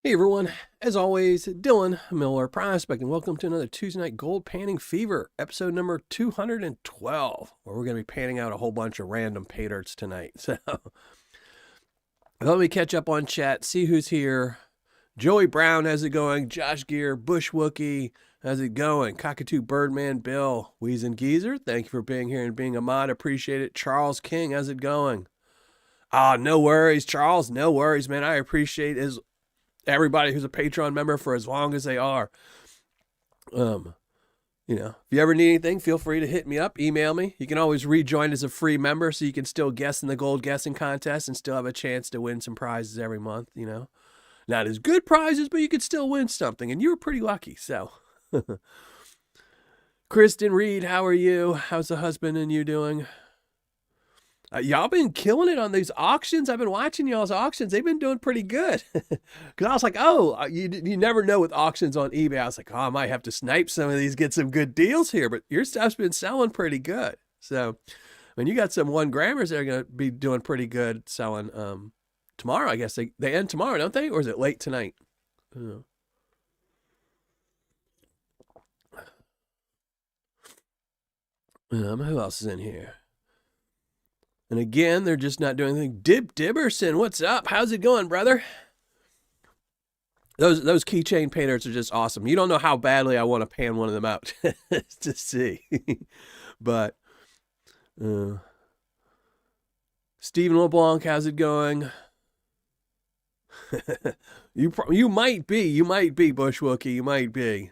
Hey everyone, as always, Dylan Miller Prospect, and welcome to another Tuesday Night Gold Panning Fever, episode number 212, where we're going to be panning out a whole bunch of random paydirts tonight. So let me catch up on chat, see who's here. Joey Brown, how's it going? Josh Gear, Bush Wookie, how's it going? Cockatoo Birdman, Bill, Weezen Geezer, thank you for being here and being a mod, appreciate it. Charles King, how's it going? No worries, Charles, no worries, man. I appreciate everybody who's a Patreon member for as long as they are. If you ever need anything, feel free to hit me up, email me. You can always rejoin as a free member so you can still guess in the gold guessing contest and still have a chance to win some prizes every month, Not as good prizes, but you could still win something, and you were pretty lucky, so. Kristen Reed, how are you? How's the husband and you doing? Y'all been killing it on these auctions. I've been watching y'all's auctions. They've been doing pretty good. Because I was like, you never know with auctions on eBay. I was like, I might have to snipe some of these, get some good deals here. But your stuff's been selling pretty good. So, you got some 1 grammers that are going to be doing pretty good selling tomorrow. I guess they end tomorrow, don't they? Or is it late tonight? Who else is in here? And again, they're just not doing anything. Dibberson, what's up? How's it going, brother? Those keychain painters are just awesome. You don't know how badly I want to pan one of them out to see. But Stephen LeBlanc, how's it going? You might be Bush Wookie. You might be.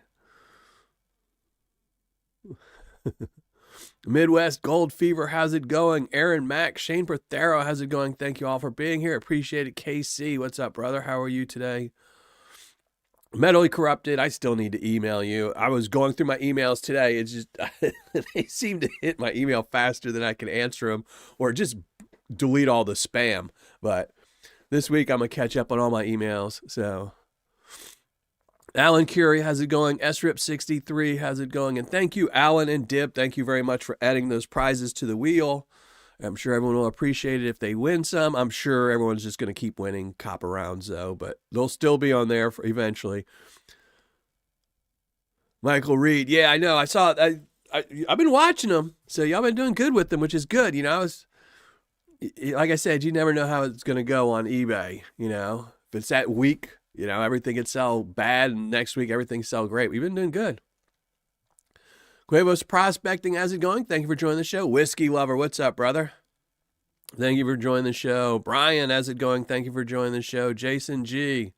Midwest Gold Fever, how's it going? Aaron Mack, Shane Prothero, how's it going? Thank you all for being here. Appreciate it. KC, what's up, brother? How are you today? Mentally Corrupted, I still need to email you. I was going through my emails today. It's just, they seem to hit my email faster than I can answer them, or just delete all the spam. But this week, I'm going to catch up on all my emails, so... Alan Curie, how's it going? SRIP63, how's it going? And thank you, Alan and Dib. Thank you very much for adding those prizes to the wheel. I'm sure everyone will appreciate it if they win some. I'm sure everyone's just going to keep winning copper rounds, though, but they'll still be on there for eventually. Michael Reed, yeah, I know. I saw it. I've been watching them, so y'all been doing good with them, which is good. Like I said, you never know how it's going to go on eBay. If it's that week, everything could sell bad, and next week everything sell great. We've been doing good. Cuevos Prospecting, how's it going? Thank you for joining the show. Whiskey Lover, what's up, brother? Thank you for joining the show. Brian, how's it going? Thank you for joining the show. Jason G.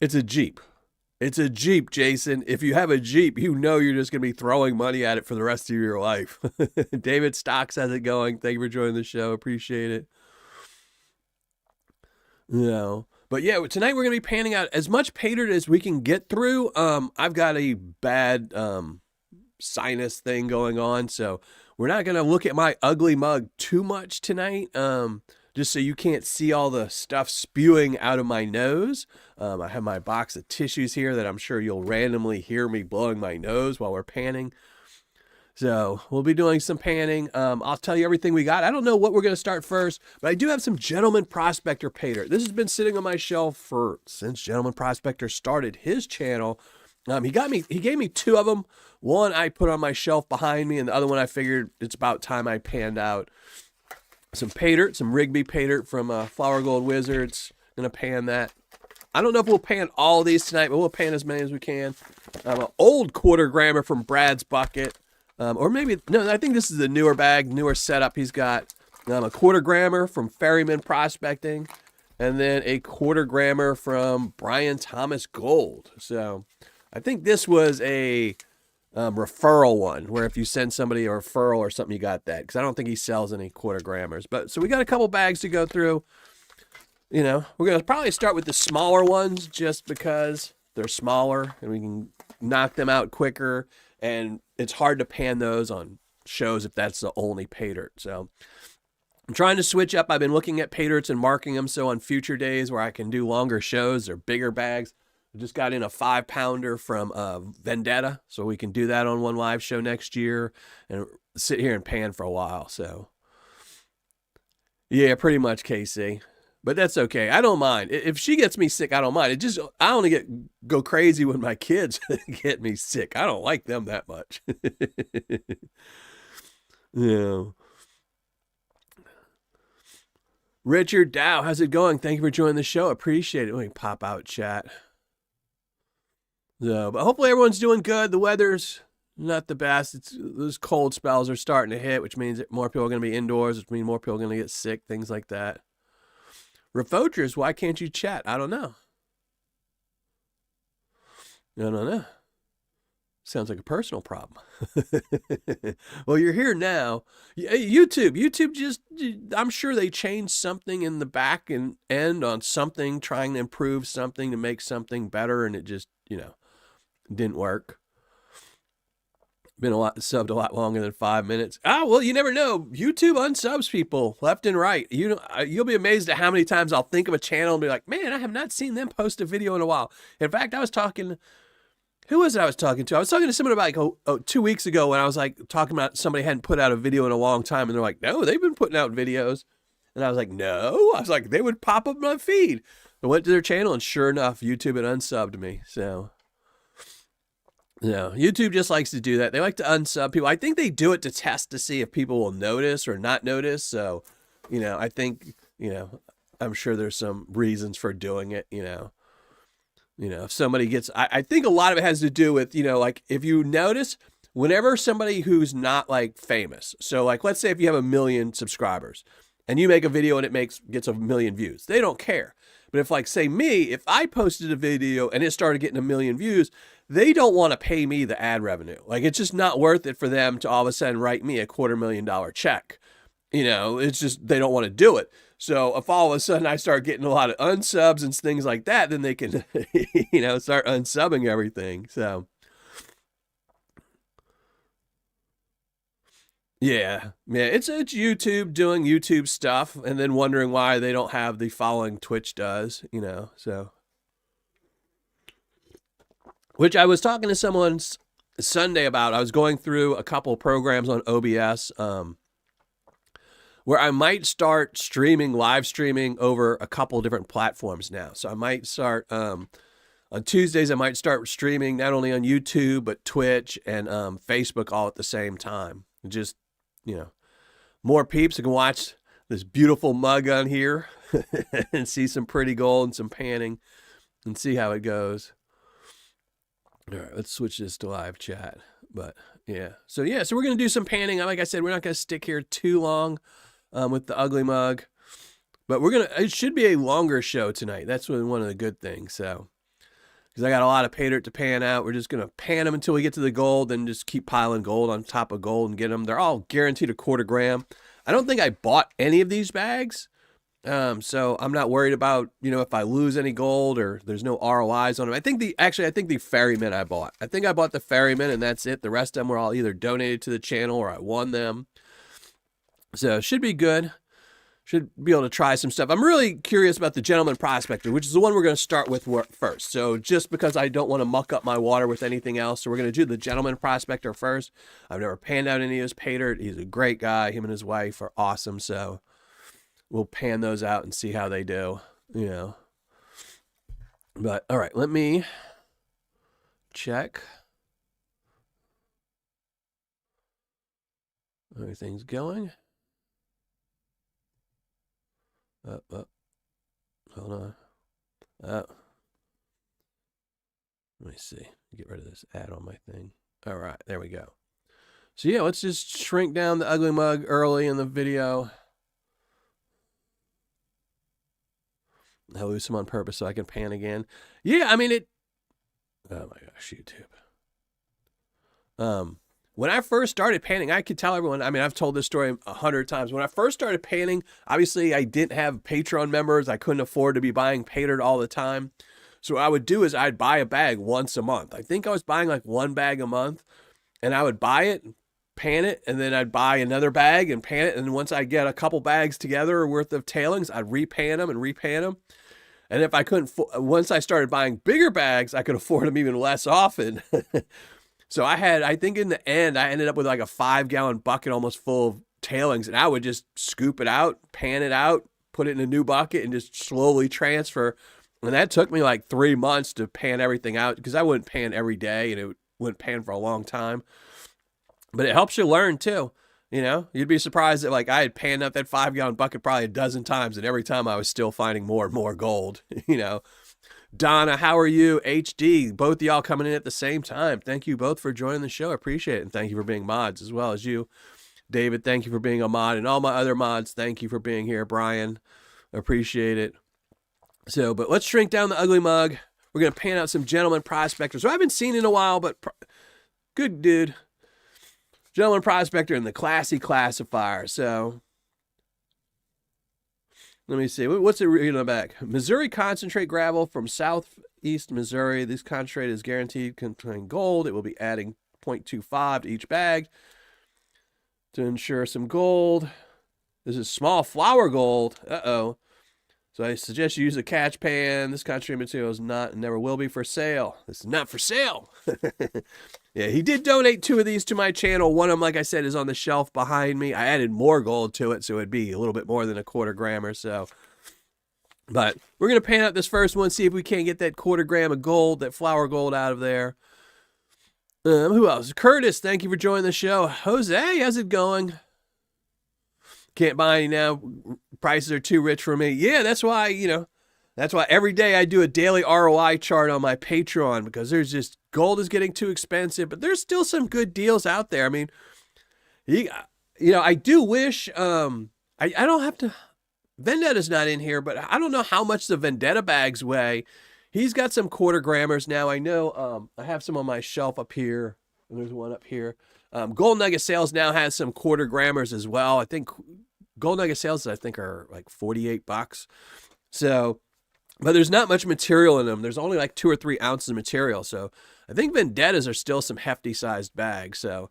It's a Jeep. It's a Jeep, Jason. If you have a Jeep, you're just going to be throwing money at it for the rest of your life. David Stocks, how's it going? Thank you for joining the show. Appreciate it. But yeah, tonight we're going to be panning out as much Paydirt as we can get through. I've got a bad sinus thing going on, so we're not going to look at my ugly mug too much tonight, just so you can't see all the stuff spewing out of my nose. I have my box of tissues here that I'm sure you'll randomly hear me blowing my nose while we're panning. So we'll be doing some panning. I'll tell you everything we got. I don't know what we're going to start first, but I do have some Gentleman Prospector Paydirt. This has been sitting on my shelf since Gentleman Prospector started his channel. He gave me 2 of them. One I put on my shelf behind me, and the other one I figured it's about time I panned out. Some Paydirt, some Rigby Paydirt from Flower Gold Wizards. Gonna pan that. I don't know if we'll pan all these tonight, but we'll pan as many as we can. An old quarter grammer from Brad's Bucket. Or maybe, no, I think this is the newer bag, newer setup. He's got a quarter grammer from Ferryman Prospecting, and then a quarter grammer from Brian Thomas Gold. So I think this was a referral one, where if you send somebody a referral or something, you got that. Because I don't think he sells any quarter grammars. But so we got a couple bags to go through. We're going to probably start with the smaller ones just because they're smaller and we can knock them out quicker. And it's hard to pan those on shows if that's the only Paydirt. So I'm trying to switch up. I've been looking at Paydirts and marking them so on future days where I can do longer shows or bigger bags. I just got in a 5-pounder from Vendetta, so we can do that on one live show next year and sit here and pan for a while. So yeah, pretty much, KC. But that's okay. I don't mind. If she gets me sick, I don't mind. I only go crazy when my kids get me sick. I don't like them that much. Yeah. Richard Dow, how's it going? Thank you for joining the show. Appreciate it. Let me pop out chat. So, but hopefully everyone's doing good. The weather's not the best. Those cold spells are starting to hit, which means that more people are going to be indoors, which means more people are going to get sick, things like that. Refoachers, why can't you chat? I don't know. I don't know. Sounds like a personal problem. Well, you're here now. YouTube just, I'm sure they changed something in the back and end on something, trying to improve something to make something better, and it just, didn't work. Been subbed a lot longer than 5 minutes. Well, you never know. YouTube unsubs people left and right. You'll be amazed at how many times I'll think of a channel and be like, man, I have not seen them post a video in a while. In fact, who was it I was talking to? I was talking to someone about 2 weeks ago when I was like talking about somebody hadn't put out a video in a long time, and they're like, no, they've been putting out videos. And I was like, no. I was like, they would pop up on my feed. I went to their channel, and sure enough, YouTube had unsubbed me. So, YouTube just likes to do that. They like to unsub people. I think they do it to test to see if people will notice or not notice. So, I think, I'm sure there's some reasons for doing it, if somebody gets, I think a lot of it has to do with, like if you notice whenever somebody who's not like famous. So like, let's say if you have 1 million subscribers and you make a video and it gets 1 million views, they don't care. But if like, say me, if I posted a video and it started getting 1 million views, they don't want to pay me the ad revenue. Like it's just not worth it for them to all of a sudden write me a $250,000 check. It's just, they don't want to do it. So if all of a sudden I start getting a lot of unsubs and things like that, then they can, start unsubbing everything. So, yeah, it's YouTube doing YouTube stuff and then wondering why they don't have the following Twitch does, so. Which I was talking to someone Sunday about. I was going through a couple programs on OBS, where I might start live streaming over a couple different platforms now. So I might start, on Tuesdays, I might start streaming not only on YouTube, but Twitch and Facebook all at the same time. Just, more peeps who can watch this beautiful mug on here and see some pretty gold and some panning and see how it goes. All right, let's switch this to live chat. But yeah, so we're going to do some panning. Like I said, we're not going to stick here too long with the ugly mug, but it should be a longer show tonight. That's one of the good things. So, because I got a lot of Paydirt to pan out, we're just going to pan them until we get to the gold, then just keep piling gold on top of gold and get them. They're all guaranteed a 1/4 gram. I don't think I bought any of these bags. So I'm not worried about, if I lose any gold or there's no ROIs on them. I think the ferrymen I bought. I think I bought the ferrymen and that's it. The rest of them were all either donated to the channel or I won them. So it should be good. Should be able to try some stuff. I'm really curious about the Gentleman Prospector, which is the one we're going to start with first. So just because I don't want to muck up my water with anything else, so we're going to do the Gentleman Prospector first. I've never panned out any of his Paydirt. He's a great guy. Him and his wife are awesome. So we'll pan those out and see how they do, But, all right, let me check. Everything's going. Hold on. Let me see. Get rid of this ad on my thing. All right, there we go. So, let's just shrink down the ugly mug early in the video. I lose some on purpose so I can pan again. Yeah, I mean it. Oh my gosh, YouTube. When I first started panning, I could tell everyone, I've told this story 100 times. When I first started panning, obviously I didn't have Patreon members. I couldn't afford to be buying Paydirt all the time. So what I would do is I'd buy a bag once a month. I think I was buying like 1 bag a month, and I would buy it, pan it, and then I'd buy another bag and pan it. And once I get a couple bags together worth of tailings, I'd repan them and repan them. And if I couldn't, once I started buying bigger bags, I could afford them even less often. So I think in the end, I ended up with like a 5-gallon bucket almost full of tailings, and I would just scoop it out, pan it out, put it in a new bucket and just slowly transfer. And that took me like 3 months to pan everything out because I wouldn't pan every day and it wouldn't pan for a long time. But it helps you learn too. You know, you'd be surprised that like I had panned up that 5-gallon bucket probably a dozen times, and every time I was still finding more and more gold. You know, Donna, how are you? HD, both of y'all coming in at the same time. Thank you both for joining the show. I appreciate it, and thank you for being mods as well as you, David. Thank you for being a mod, and all my other mods. Thank you for being here, Brian. Appreciate it. So, but let's shrink down the ugly mug. We're gonna pan out some gentleman prospectors who I haven't seen in a while, but good dude. Gentleman prospector and the classy classifier. So let me see. What's it reading on the back? Missouri concentrate gravel from southeast Missouri. This concentrate is guaranteed contain gold. It will be adding 0.25 to each bag to ensure some gold. This is small flour gold. Uh-oh. So I suggest you use a catch pan. This concentrate material is not and never will be for sale. This is not for sale. Yeah, he did donate 2 of these to my channel. One of them, like I said, is on the shelf behind me. I added more gold to it, so it'd be a little bit more than a 1/4 gram or so. But we're going to pan out this first one, see if we can't get that 1/4 gram of gold, that flour gold out of there. Who else? Curtis, thank you for joining the show. Jose, how's it going? Can't buy any now. Prices are too rich for me. Yeah, that's why, you know, that's why every day I do a daily ROI chart on my Patreon, because there's just gold is getting too expensive, but there's still some good deals out there. I mean, you know, I do wish, I don't have to, Vendetta's not in here, but I don't know how much the Vendetta bags weigh. He's got some 1/4 grammers now. I know, I have some on my shelf up here, and there's one up here. Gold Nugget Sales now has some 1/4 grammers as well. I think Gold Nugget Sales, I think, are like $48. So, but there's not much material in them. There's only like 2 or 3 ounces of material. So I think Vendettas are still some hefty sized bags. So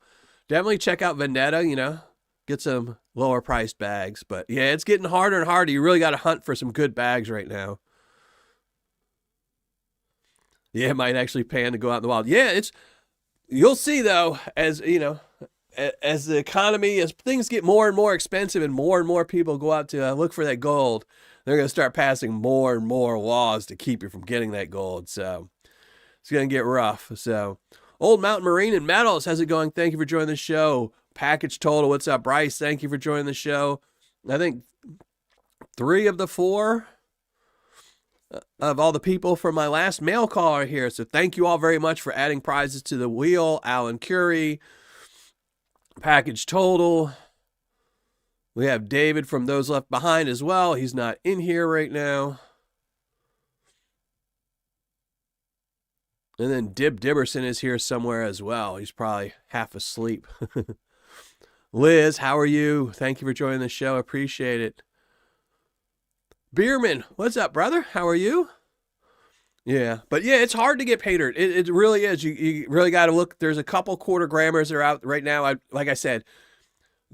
definitely check out Vendetta, you know, get some lower priced bags. But yeah, it's getting harder and harder. You really got to hunt for some good bags right now. Yeah, it might actually pan to go out in the wild. Yeah, you'll see though, as you know, as the economy, as things get more and more expensive and more people go out to look for that gold, they're going to start passing more and more laws to keep you from getting that gold. So it's going to get rough. So Old Mountain Marine and Metals, how's it going? Thank you for joining the show. Package Total, what's up? Bryce, thank you for joining the show. I think 3 of the 4 of all the people from my last mail call are here. So thank you all very much for adding prizes to the wheel. Alan Curie, Package Total. We have David from Those Left Behind as well. He's not in here right now. And then Dib Dibberson is here somewhere as well. He's probably half asleep. Liz, how are you? Thank you for joining the show. Appreciate it. Bierman, what's up, brother? How are you? Yeah, but yeah, it's hard to get Paydirt. It really is. You really got to look. There's a couple 1/4 grammers that are out right now. Like I said,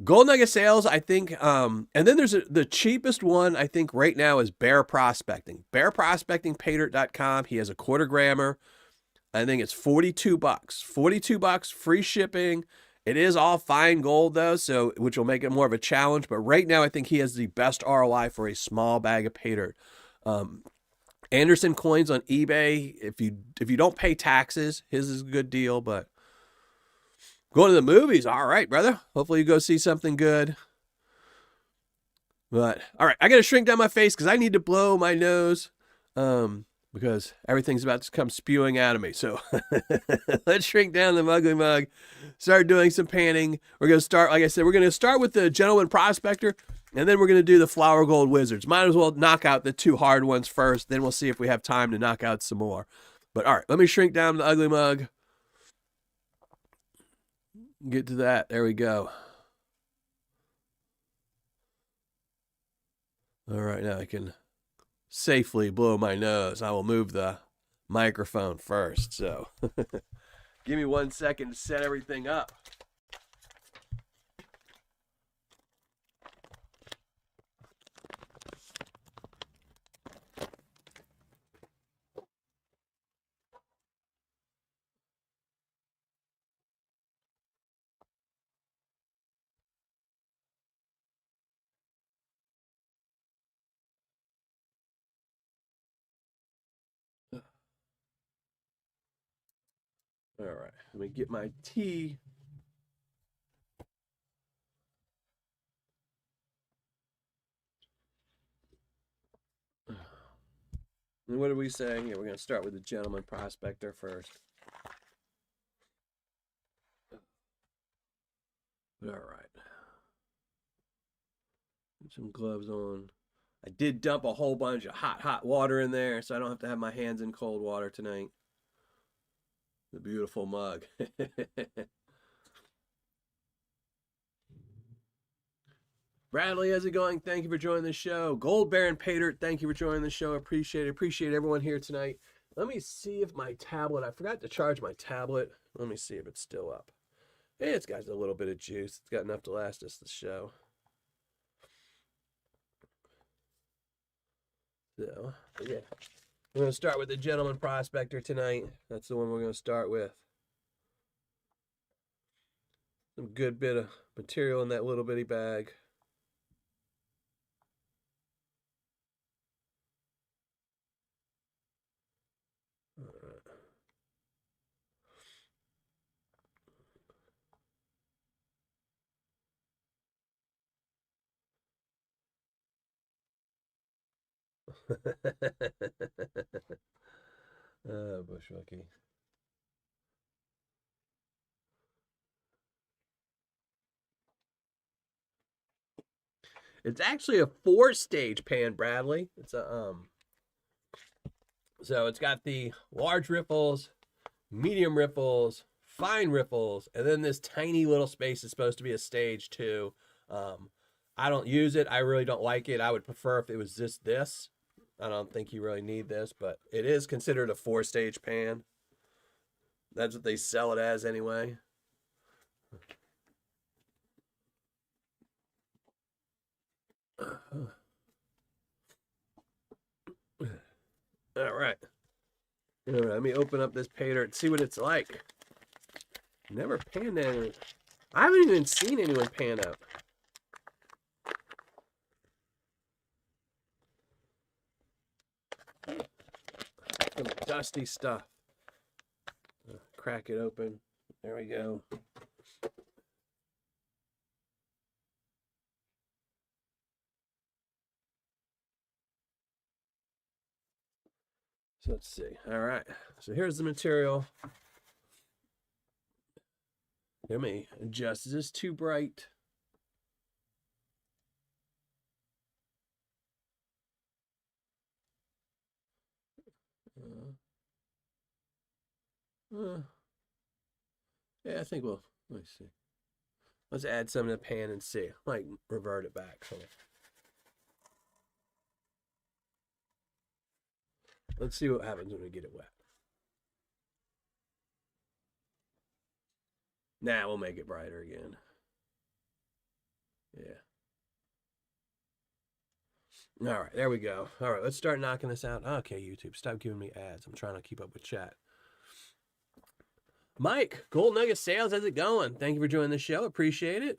Gold Nugget Sales, I think, and then there's the cheapest one, I think, right now is Bear Prospecting. Bear Prospecting, Paydirt.com. He has a 1/4 grammer. I think it's $42. $42, free shipping. It is all fine gold, though, so which will make it more of a challenge. But right now, I think he has the best ROI for a small bag of Paydirt. Anderson Coins on eBay. If you don't pay taxes, his is a good deal, but going to the movies, all right, brother. Hopefully you go see something good. But all right, I gotta shrink down my face because I need to blow my nose, because everything's about to come spewing out of me. So let's shrink down the ugly mug, start doing some panning. We're gonna start, like I said, we're gonna start with the Gentleman Prospector, and then we're gonna do the Flower Gold Wizards. Might as well knock out the 2 hard ones first. Then we'll see if we have time to knock out some more. But all right, let me shrink down the ugly mug. Get to that. There we go. All right, now I can safely blow my nose. I will move the microphone first. So give me 1 second to set everything up. All right, let me get my tea. And what are we saying here? We're going to start with the gentleman prospector first. All right. Put some gloves on. I did dump a whole bunch of hot water in there, so I don't have to have my hands in cold water tonight. The beautiful mug. Bradley, how's it going? Thank you for joining the show. Gold Baron Paydirt, thank you for joining the show. Appreciate it. Appreciate everyone here tonight. Let me see if my tablet, I forgot to charge my tablet. Let me see if it's still up. Hey, it's got a little bit of juice. It's got enough to last us the show. So, yeah. We're going to start with the gentleman prospector tonight. That's the one we're going to start with. Some good bit of material in that little bitty bag. Bushwhacky. It's actually a 4-stage pan, Bradley. It's a so it's got the large riffles, medium riffles, fine riffles, and then this tiny little space is supposed to be a stage 2. I don't use it. I really don't like it. I would prefer if it was just this. I don't think you really need this, but it is considered a 4-stage pan. That's what they sell it as anyway. All right. Let me open up this Paydirt and see what it's like. Never panned anyone. I haven't even seen anyone pan up. Some dusty stuff. Crack it open. There we go. So let's see. All right. So here's the material. Let me adjust. Is this too bright? Yeah, I think we'll, let me see. Let's add some to the pan and see. I might revert it back. Let's see what happens when we get it wet. Now we'll make it brighter again. Yeah. All right, there we go. All right, let's start knocking this out. Okay, YouTube, stop giving me ads. I'm trying to keep up with chat. Mike, Gold Nugget Sales, how's it going? Thank you for joining the show. Appreciate it.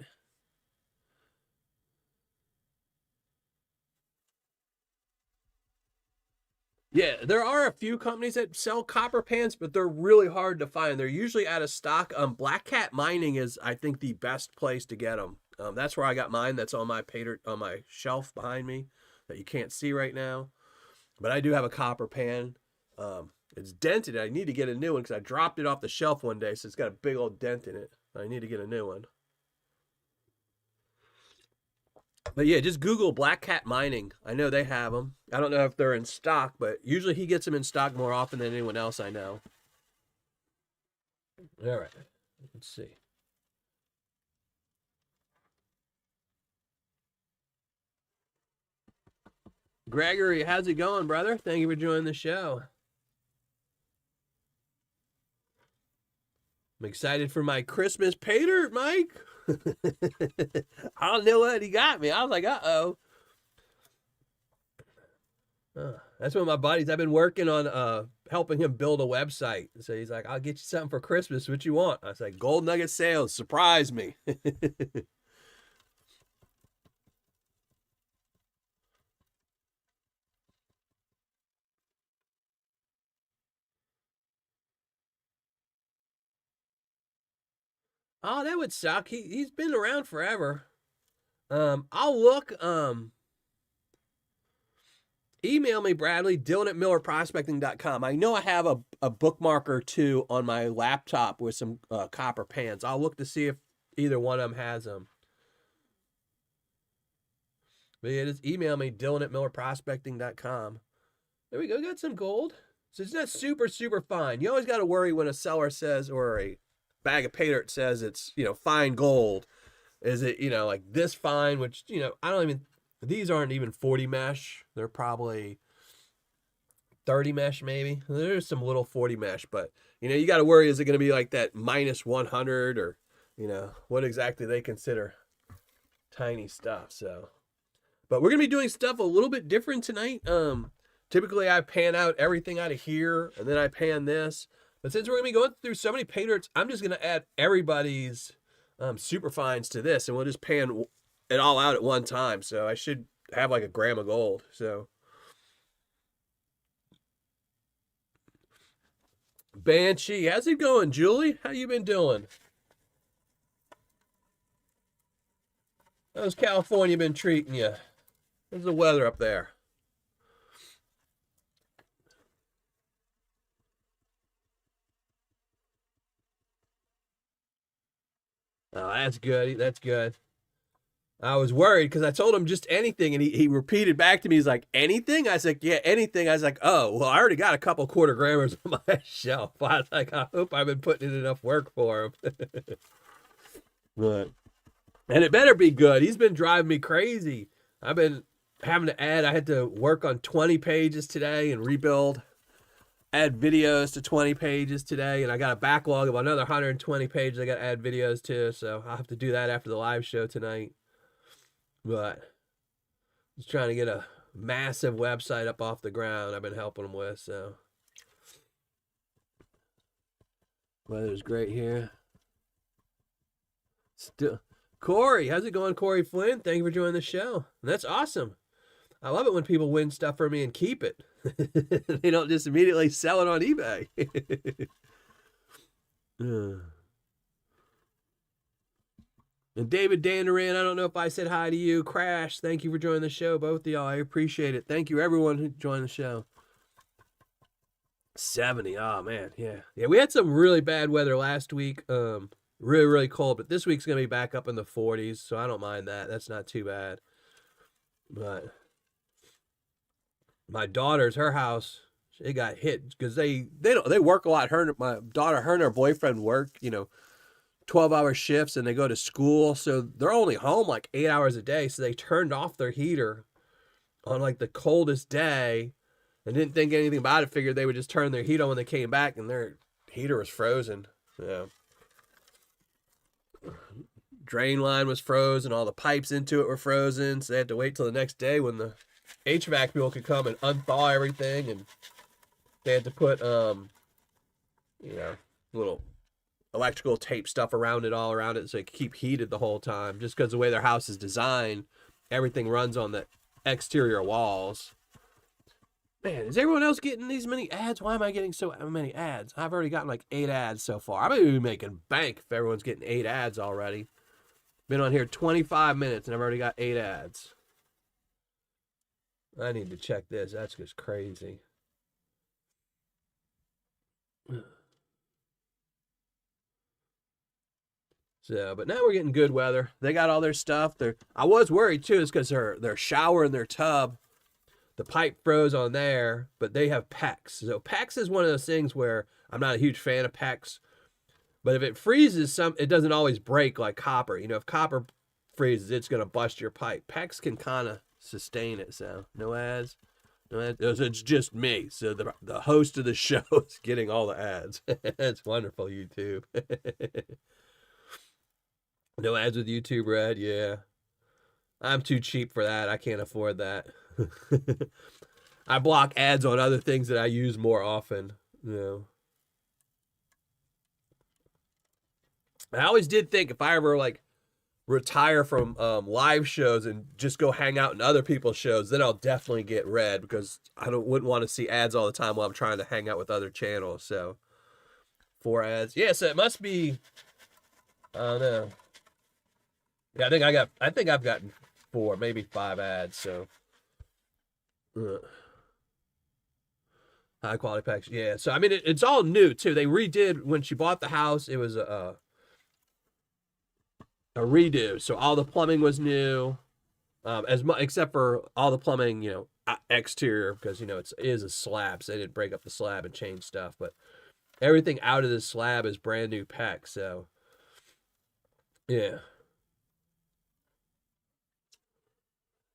Yeah, there are a few companies that sell copper pans, but they're really hard to find. They're usually out of stock. Black Cat Mining is, I think, the best place to get them. That's where I got mine. That's on my Paydirt, on my shelf behind me that you can't see right now. But I do have a copper pan. It's dented. I need to get a new one because I dropped it off the shelf one day, so it's got a big old dent in it. I need to get a new one. But yeah, just Google Black Cat Mining. I know they have them. I don't know if they're in stock, but usually he gets them in stock more often than anyone else I know. All right, let's see. Gregory, how's it going, brother? Thank you for joining the show. I'm excited for my Christmas Paydirt, Mike. I don't know what he got me. I was like, uh-oh. That's one of my buddies. I've been working on helping him build a website. So he's like, I'll get you something for Christmas. What you want? I was like, Gold Nugget Sales. Surprise me. Oh, that would suck. He's been around forever. I'll look. Email me, Bradley, Dylan at millerprospecting.com. I know I have a bookmark or two on my laptop with some copper pans. I'll look to see if either one of them has them. But yeah, just email me, Dylan at millerprospecting.com. There we go. Got some gold. So it's not super, super fine. You always got to worry when a seller says, or a bag of Paydirt says it's, fine gold. Is it, like this fine, which, I don't even, these aren't even 40 mesh. They're probably 30 mesh maybe. There's some little 40 mesh, but, you got to worry, is it going to be like that minus 100 or, what exactly they consider tiny stuff. So, but we're going to be doing stuff a little bit different tonight. Typically I pan out everything out of here and then I pan this. But since we're going to be going through so many Paydirts, I'm just going to add everybody's super fines to this, and we'll just pan it all out at one time. So I should have like a gram of gold. So Banshee, how's it going, Julie? How you been doing? How's California been treating you? How's the weather up there? Oh, that's good. That's good. I was worried because I told him just anything, and he repeated back to me. He's like, anything? I was like, yeah, anything. I was like, oh, well, I already got a couple quarter grammars on my shelf. I was like, I hope I've been putting in enough work for him. But, and it better be good. He's been driving me crazy. I've been having to add, I had to work on 20 pages today and rebuild, add videos to 20 pages today, and I got a backlog of another 120 pages I got to add videos to, so I'll have to do that after the live show tonight. But just trying to get a massive website up off the ground I've been helping them with, so. Weather's great here. Still, Corey, how's it going, Corey Flynn? Thank you for joining the show. That's awesome. I love it when people win stuff for me and keep it. They don't just immediately sell it on eBay. And David Danderan, I don't know if I said hi to you. Crash, thank you for joining the show, both of y'all. I appreciate it. Thank you, everyone who joined the show. 70, oh man, yeah. Yeah, we had some really bad weather last week. Really, really cold, but this week's going to be back up in the 40s, so I don't mind that. That's not too bad. But my daughter's, her house, it got hit because they work a lot. My daughter, her and her boyfriend work, 12-hour shifts, and they go to school, so they're only home like 8 hours a day. So they turned off their heater on like the coldest day and didn't think anything about it. Figured they would just turn their heat on when they came back, and their heater was frozen. Yeah. Drain line was frozen, all the pipes into it were frozen, so they had to wait till the next day when the HVAC people could come and unthaw everything, and they had to put little electrical tape stuff around it so it could keep heated the whole time. Just because the way their house is designed, everything runs on the exterior walls. Man, is everyone else getting these many ads? Why am I getting so many ads? I've already gotten like 8 ads so far. I might be making bank if everyone's getting 8 ads already. Been on here 25 minutes and I've already got 8 ads. I need to check this. That's just crazy. So, but now we're getting good weather. They got all their stuff. I was worried too, is because their shower and their tub, the pipe froze on there, but they have PEX. So PEX is one of those things where I'm not a huge fan of PEX, but if it freezes, it doesn't always break like copper. If copper freezes, it's going to bust your pipe. PEX can kind of sustain it. So no ads. No ads. It's just me. So the host of the show is getting all the ads. That's wonderful, YouTube. No ads with YouTube Red, yeah. I'm too cheap for that. I can't afford that. I block ads on other things that I use more often. I always did think if I ever like retire from live shows and just go hang out in other people's shows, then I'll definitely get Red, because I wouldn't want to see ads all the time while I'm trying to hang out with other channels. So 4 ads. Yeah, so it must be don't know. Yeah, I think I've gotten 4, maybe 5 ads. So, high quality packs. Yeah. So I mean, it's all new too. They redid when she bought the house. It was a redo. So all the plumbing was new, as much except for all the plumbing, exterior, because it is a slab. So they didn't break up the slab and change stuff, but everything out of the slab is brand new PEX. So, yeah.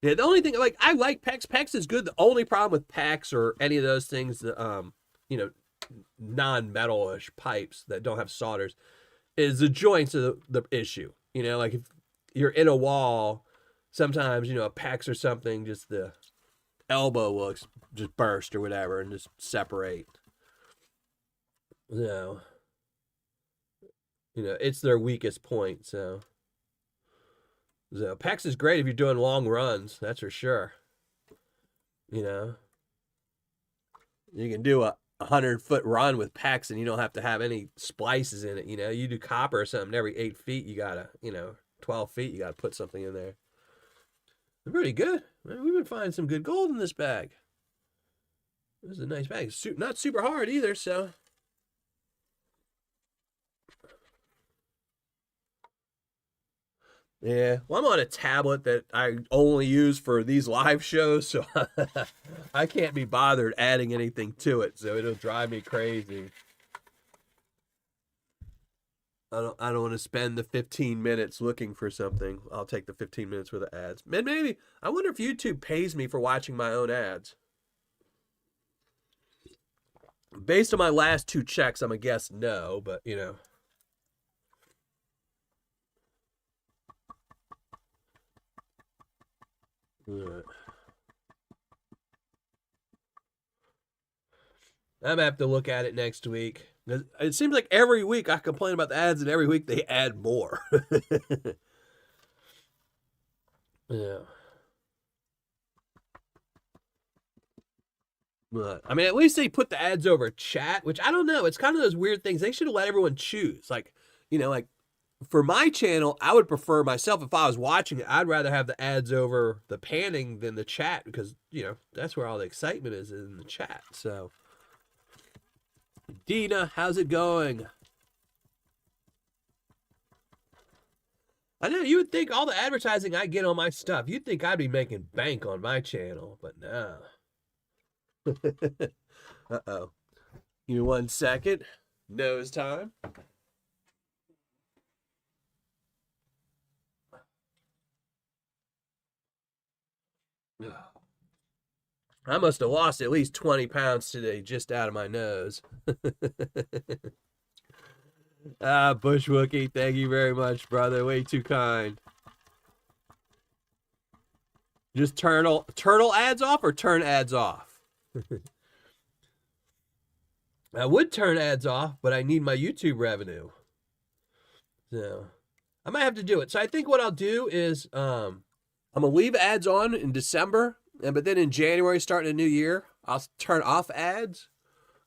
Yeah, the only thing, like, I like PEX. PEX is good. The only problem with PEX or any of those things, you know, non-metal-ish pipes that don't have solders, is the joints are the issue. Like if you're in a wall, sometimes, a PEX or something, just the elbow will just burst or whatever and just separate. So, it's their weakest point. So PEX is great if you're doing long runs. That's for sure. You can do a 100-foot run with PEX and you don't have to have any splices in it. You do copper or something every 8 feet. You gotta, 12 feet. You gotta put something in there. They're pretty good. Man, we've been finding some good gold in this bag. This is a nice bag. Not super hard either. So. Yeah, well, I'm on a tablet that I only use for these live shows, so I can't be bothered adding anything to it, so it'll drive me crazy. I don't want to spend the 15 minutes looking for something. I'll take the 15 minutes with the ads. Maybe, I wonder if YouTube pays me for watching my own ads. Based on my last 2 checks, I'm a guess no, but I'm gonna have to look at it next week. It seems like every week I complain about the ads, and every week they add more. Yeah. But I mean, at least they put the ads over chat, which I don't know. It's kind of those weird things. They should have let everyone choose. Like, like for my channel, I would prefer myself, if I was watching it, I'd rather have the ads over the panning than the chat, because, that's where all the excitement is in the chat. So, Dina, how's it going? I know you would think all the advertising I get on my stuff, you'd think I'd be making bank on my channel, but no. Uh-oh. Give me 1 second. Nose time. I must have lost at least 20 pounds today just out of my nose. Bush Wookie, thank you very much, brother. Way too kind. Just turtle ads off or turn ads off? I would turn ads off, but I need my YouTube revenue. So I might have to do it. So I think what I'll do is I'm gonna leave ads on in December, but then in January, starting a new year, I'll turn off ads.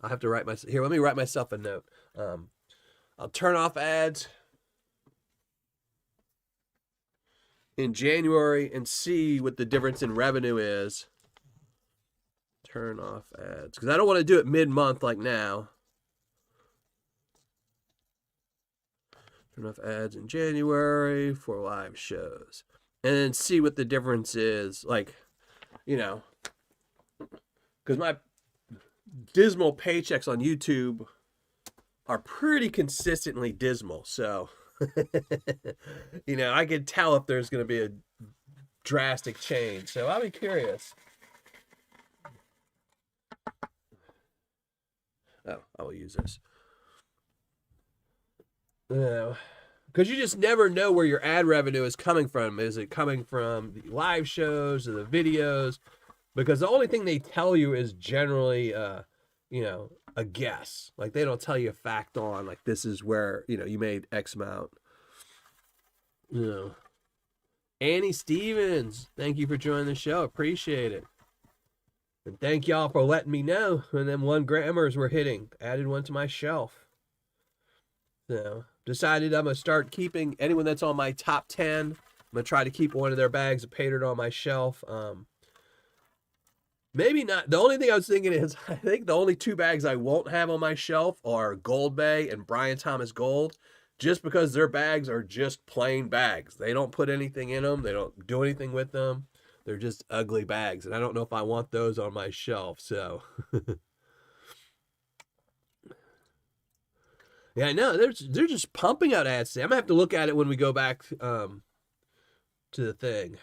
I'll have to write here. Let me write myself a note. I'll turn off ads in January and see what the difference in revenue is. Turn off ads, because I don't want to do it mid-month like now. Turn off ads in January for live shows, and then see what the difference is. Like, because my dismal paychecks on YouTube are pretty consistently dismal. So, I can tell if there's going to be a drastic change. So I'll be curious. Oh, I will use this. Because you just never know where your ad revenue is coming from. Is it coming from the live shows or the videos? Because the only thing they tell you is generally, a guess. Like, they don't tell you a fact on, like, this is where, you made X amount. Annie Stevens, thank you for joining the show. Appreciate it. And thank y'all for letting me know when them 1 grammers were hitting. Added one to my shelf. So, decided I'm going to start keeping anyone that's on my top 10. I'm going to try to keep one of their bags of Paydirt on my shelf. Maybe not. The only thing I was thinking is I think the only 2 bags I won't have on my shelf are Gold Bay and Brian Thomas Gold, just because their bags are just plain bags. They don't put anything in them. They don't do anything with them. They're just ugly bags, and I don't know if I want those on my shelf. So, yeah, I know they're just pumping out ads today. I'm gonna have to look at it when we go back to the thing.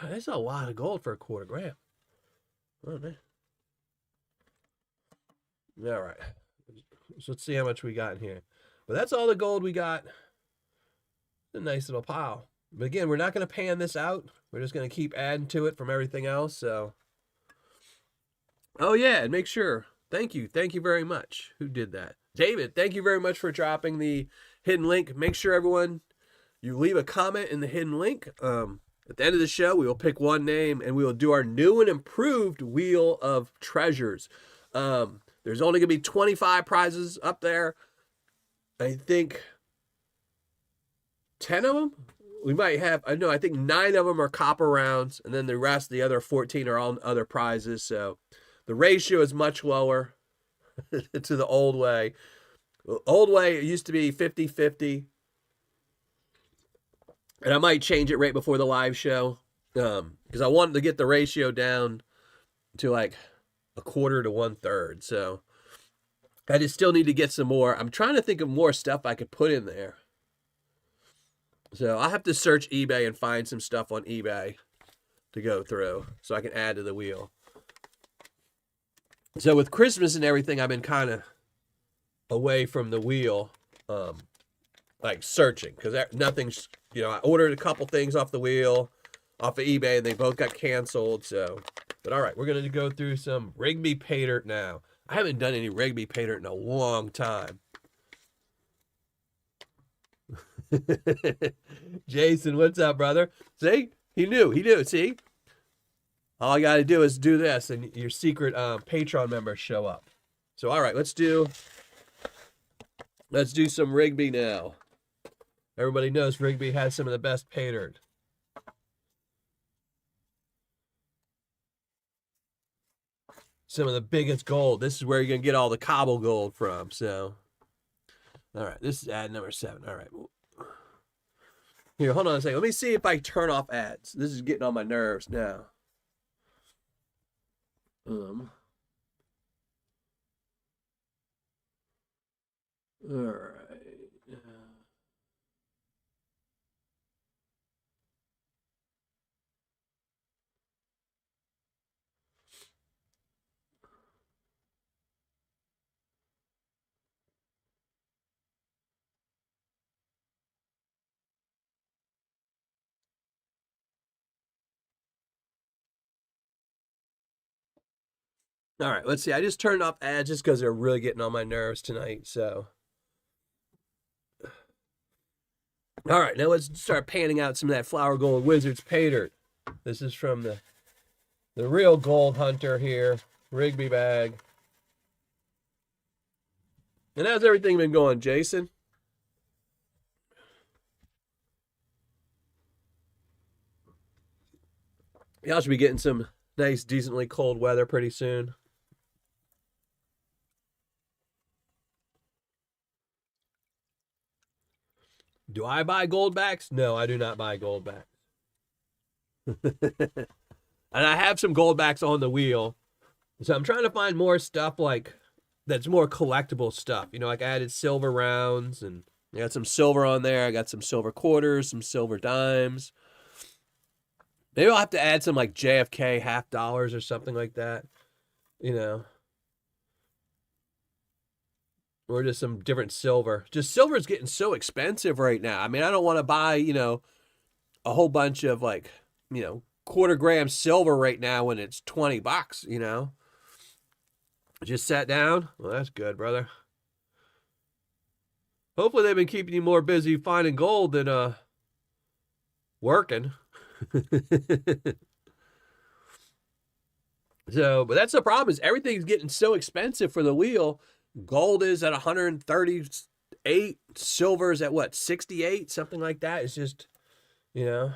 That's a lot of gold for a quarter gram. Oh, man. All right. So let's see how much we got in here. But that's all the gold we got. A nice little pile. But again, we're not going to pan this out. We're just going to keep adding to it from everything else. So, oh yeah, and make sure. Thank you very much. Who did that? David, thank you very much for dropping the hidden link. Make sure everyone, you leave a comment in the hidden link. At the end of the show, we will pick one name and we will do our new and improved Wheel of Treasures. There's only going to be 25 prizes up there. I think 10 of them. We might have, I think 9 of them are copper rounds, and then the rest, the other 14 are all other prizes. So the ratio is much lower to the old way. The old way, it used to be 50-50. And I might change it right before the live show, because I wanted to get the ratio down to like 1/4 to 1/3. So I just still need to get some more. I'm trying to think of more stuff I could put in there. So I'll have to search eBay and find some stuff on eBay to go through so I can add to the wheel. So with Christmas and everything, I've been kind of away from the wheel, like searching, because nothing's, I ordered a couple things off the wheel, off of eBay, and they both got canceled. So, but all right, we're going to go through some Rigby Paydirt now. I haven't done any Rigby Paydirt in a long time. Jason, what's up, brother? See? He knew. See? All I got to do is do this, and your secret Patreon members show up. So, all right, let's do some Rigby now. Everybody knows Rigby has some of the best Paydirt. Some of the biggest gold. This is where you're going to get all the cobble gold from. So, all right, this is ad number 7. All right. Here, hold on a second. Let me see if I turn off ads. This is getting on my nerves now. All right. All right, let's see. I just turned off ads just because they're really getting on my nerves tonight. So, all right, now let's start panning out some of that Flower Gold Wizards Paydirt. This is from the real gold hunter here, Rigby bag. And how's everything been going, Jason? Y'all should be getting some nice, decently cold weather pretty soon. Do I buy gold backs? No, I do not buy gold backs. And I have some gold backs on the wheel. So I'm trying to find more stuff like that's more collectible stuff. Like I added silver rounds, and I got some silver on there. I got some silver quarters, some silver dimes. Maybe I'll have to add some like JFK $50 or something like that. Or just some different silver. Just silver is getting so expensive right now. I mean, I don't want to buy, a whole bunch of like, 1/4 gram silver right now when it's $20, Just sat down. Well, that's good, brother. Hopefully they've been keeping you more busy finding gold than working. So, but that's the problem, is everything's getting so expensive for the wheel. Gold is at $138 8, silver's at what, 68, something like that. It's just, you know.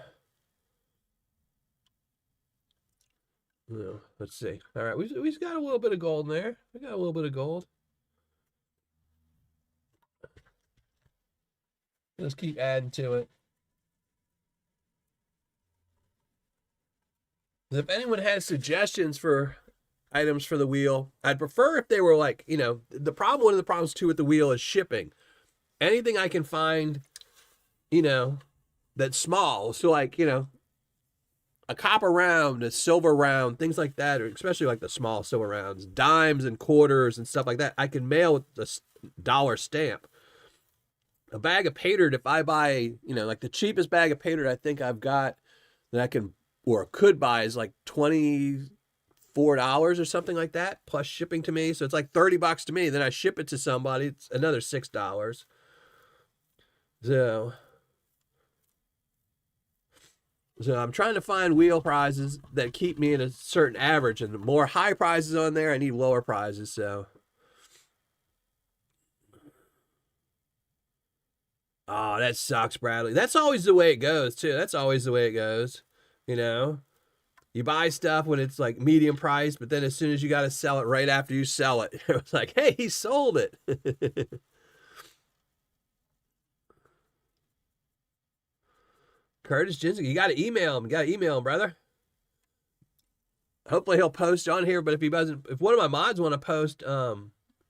Let's see. All right, we've got a little bit of gold in there. We got a little bit of gold. Let's keep adding to it. If anyone has suggestions for items for the wheel, I'd prefer if they were like, one of the problems too with the wheel is shipping. Anything I can find, that's small. So like, a copper round, a silver round, things like that, or especially like the small silver rounds, dimes and quarters and stuff like that, I can mail with a dollar stamp. A bag of Paydirt, if I buy, like the cheapest bag of Paydirt I think I've got that I can or could buy is like $24 or something like that, plus shipping to me. So it's like $30 to me. Then I ship it to somebody, it's another $6. So I'm trying to find wheel prizes that keep me in a certain average, and the more high prizes on there, I need lower prizes. So, oh, that sucks, Bradley. That's always the way it goes too. That's always the way it goes. You buy stuff when it's like medium price, but then as soon as you got to sell it, right after you sell it, it's like, hey, he sold it. Curtis Jensen, you got to email him. You got to email him, brother. Hopefully he'll post on here, but if he doesn't, if one of my mods want to post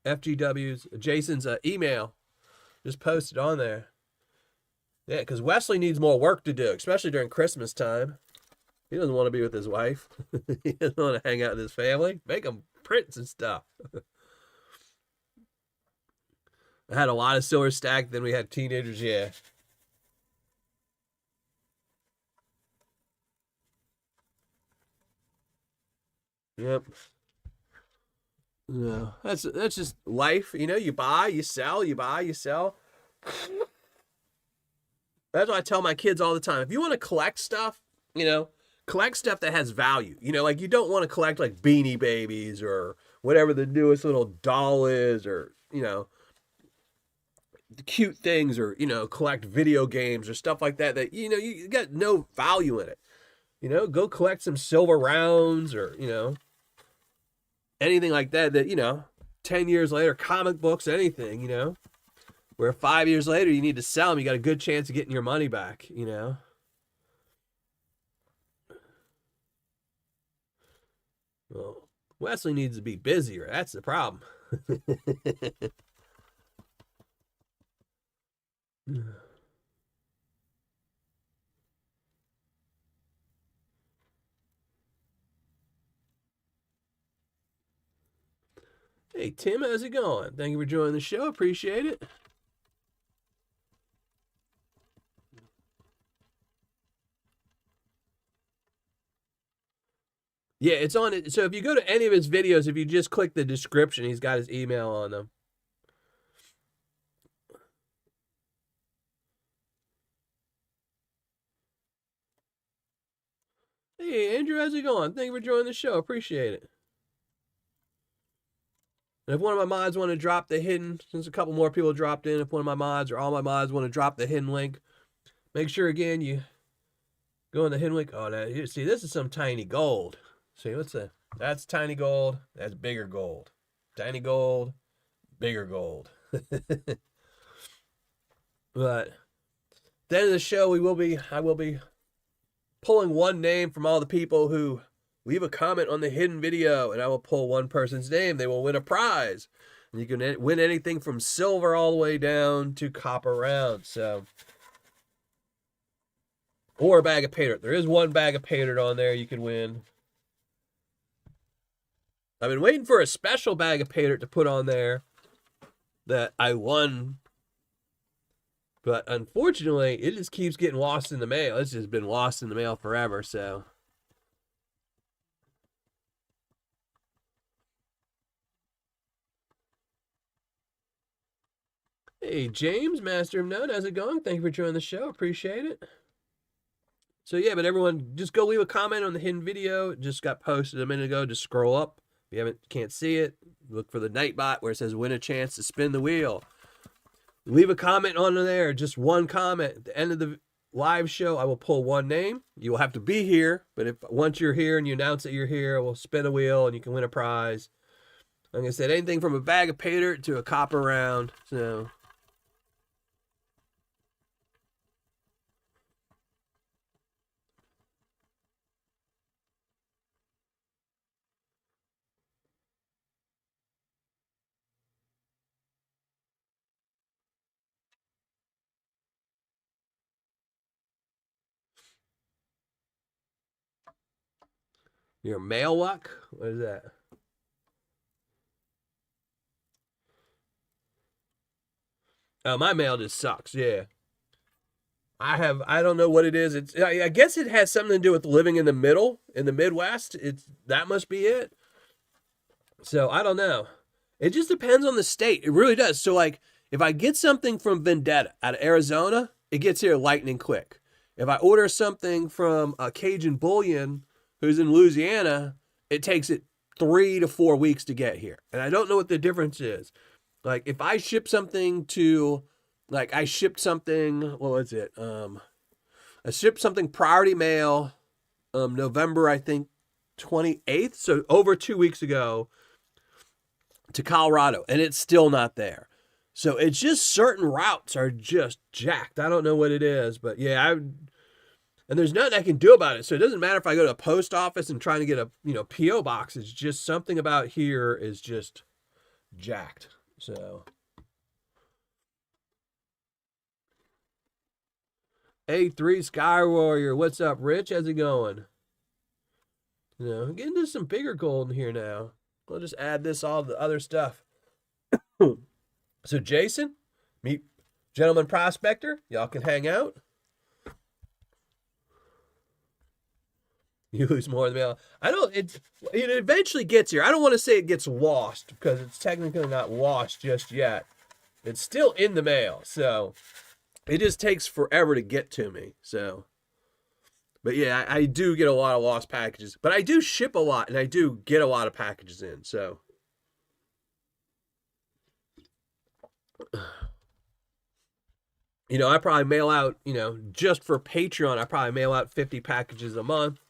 FGW's, Jason's email, just post it on there. Yeah, because Wesley needs more work to do, especially during Christmas time. He doesn't want to be with his wife. He doesn't want to hang out with his family. Make him prints and stuff. I had a lot of silver stacked, then we had teenagers, yeah. Yep. No, that's just life. You buy, you sell, you buy, you sell. That's what I tell my kids all the time. If you want to collect stuff, collect stuff that has value. Like you don't want to collect like Beanie Babies or whatever the newest little doll is, or, cute things, or, collect video games or stuff like that, you got no value in it. Go collect some silver rounds or, anything like that, 10 years later, comic books, anything, where 5 years later you need to sell them, you got a good chance of getting your money back, Well, Wesley needs to be busier. That's the problem. Hey, Tim, how's it going? Thank you for joining the show. Appreciate it. Yeah, it's on it. So if you go to any of his videos, if you just click the description, he's got his email on them. Hey, Andrew, how's it going? Thank you for joining the show. Appreciate it. And if one of my mods want to drop the hidden, since a couple more people dropped in, if one of my mods or all my mods want to drop the hidden link, make sure, again, you go in the hidden link. Oh, now, here, see, this is some tiny gold. See, what's that? That's tiny gold. That's bigger gold. Tiny gold, bigger gold. But at the end of the show, I will be pulling one name from all the people who leave a comment on the hidden video, and I will pull one person's name. They will win a prize. And you can win anything from silver all the way down to copper rounds. So, or a bag of Paydirt. There is one bag of Paydirt on there you can win. I've been waiting for a special bag of Paydirt to put on there that I won, but unfortunately, it just keeps getting lost in the mail. It's just been lost in the mail forever, so. Hey, James, Master of None, how's it going? Thank you for joining the show. Appreciate it. So, yeah, but everyone, just go leave a comment on the hidden video. It just got posted a minute ago. Just scroll up. If you can't see it, look for the Nightbot where it says win a chance to spin the wheel. Leave a comment on there, just one comment. At the end of the live show, I will pull one name. You will have to be here, but if once you're here and you announce that you're here, we'll spin a wheel and you can win a prize. Like I said, anything from a bag of Paydirt to a copper round. So your mail luck? What is that? Oh, my mail just sucks. Yeah. I don't know what it is. I guess it has something to do with living in the middle, in the Midwest. That must be it. So I don't know. It just depends on the state. It really does. So like if I get something from Vendetta out of Arizona, it gets here lightning quick. If I order something from Cajun Bullion, who's in Louisiana, it takes it 3 to 4 weeks to get here. And I don't know what the difference is. Like if I ship something to, like I shipped something, what was it? I shipped something priority mail, November, I think 28th. So over 2 weeks ago to Colorado, and it's still not there. So it's just certain routes are just jacked. I don't know what it is, but yeah, and there's nothing I can do about it. So it doesn't matter if I go to a post office and trying to get a PO box. It's just something about here is just jacked. So A3 Sky Warrior, what's up, Rich? How's it going? I'm getting to some bigger gold in here now. We'll just add this all the other stuff. So Jason, meet Gentleman Prospector. Y'all can hang out. You lose more than mail. I don't. It eventually gets here. I don't want to say it gets lost because it's technically not lost just yet. It's still in the mail, so it just takes forever to get to me. So, but yeah, I do get a lot of lost packages, but I do ship a lot and I do get a lot of packages in. So. I probably mail out, just for Patreon, I probably mail out 50 packages a month.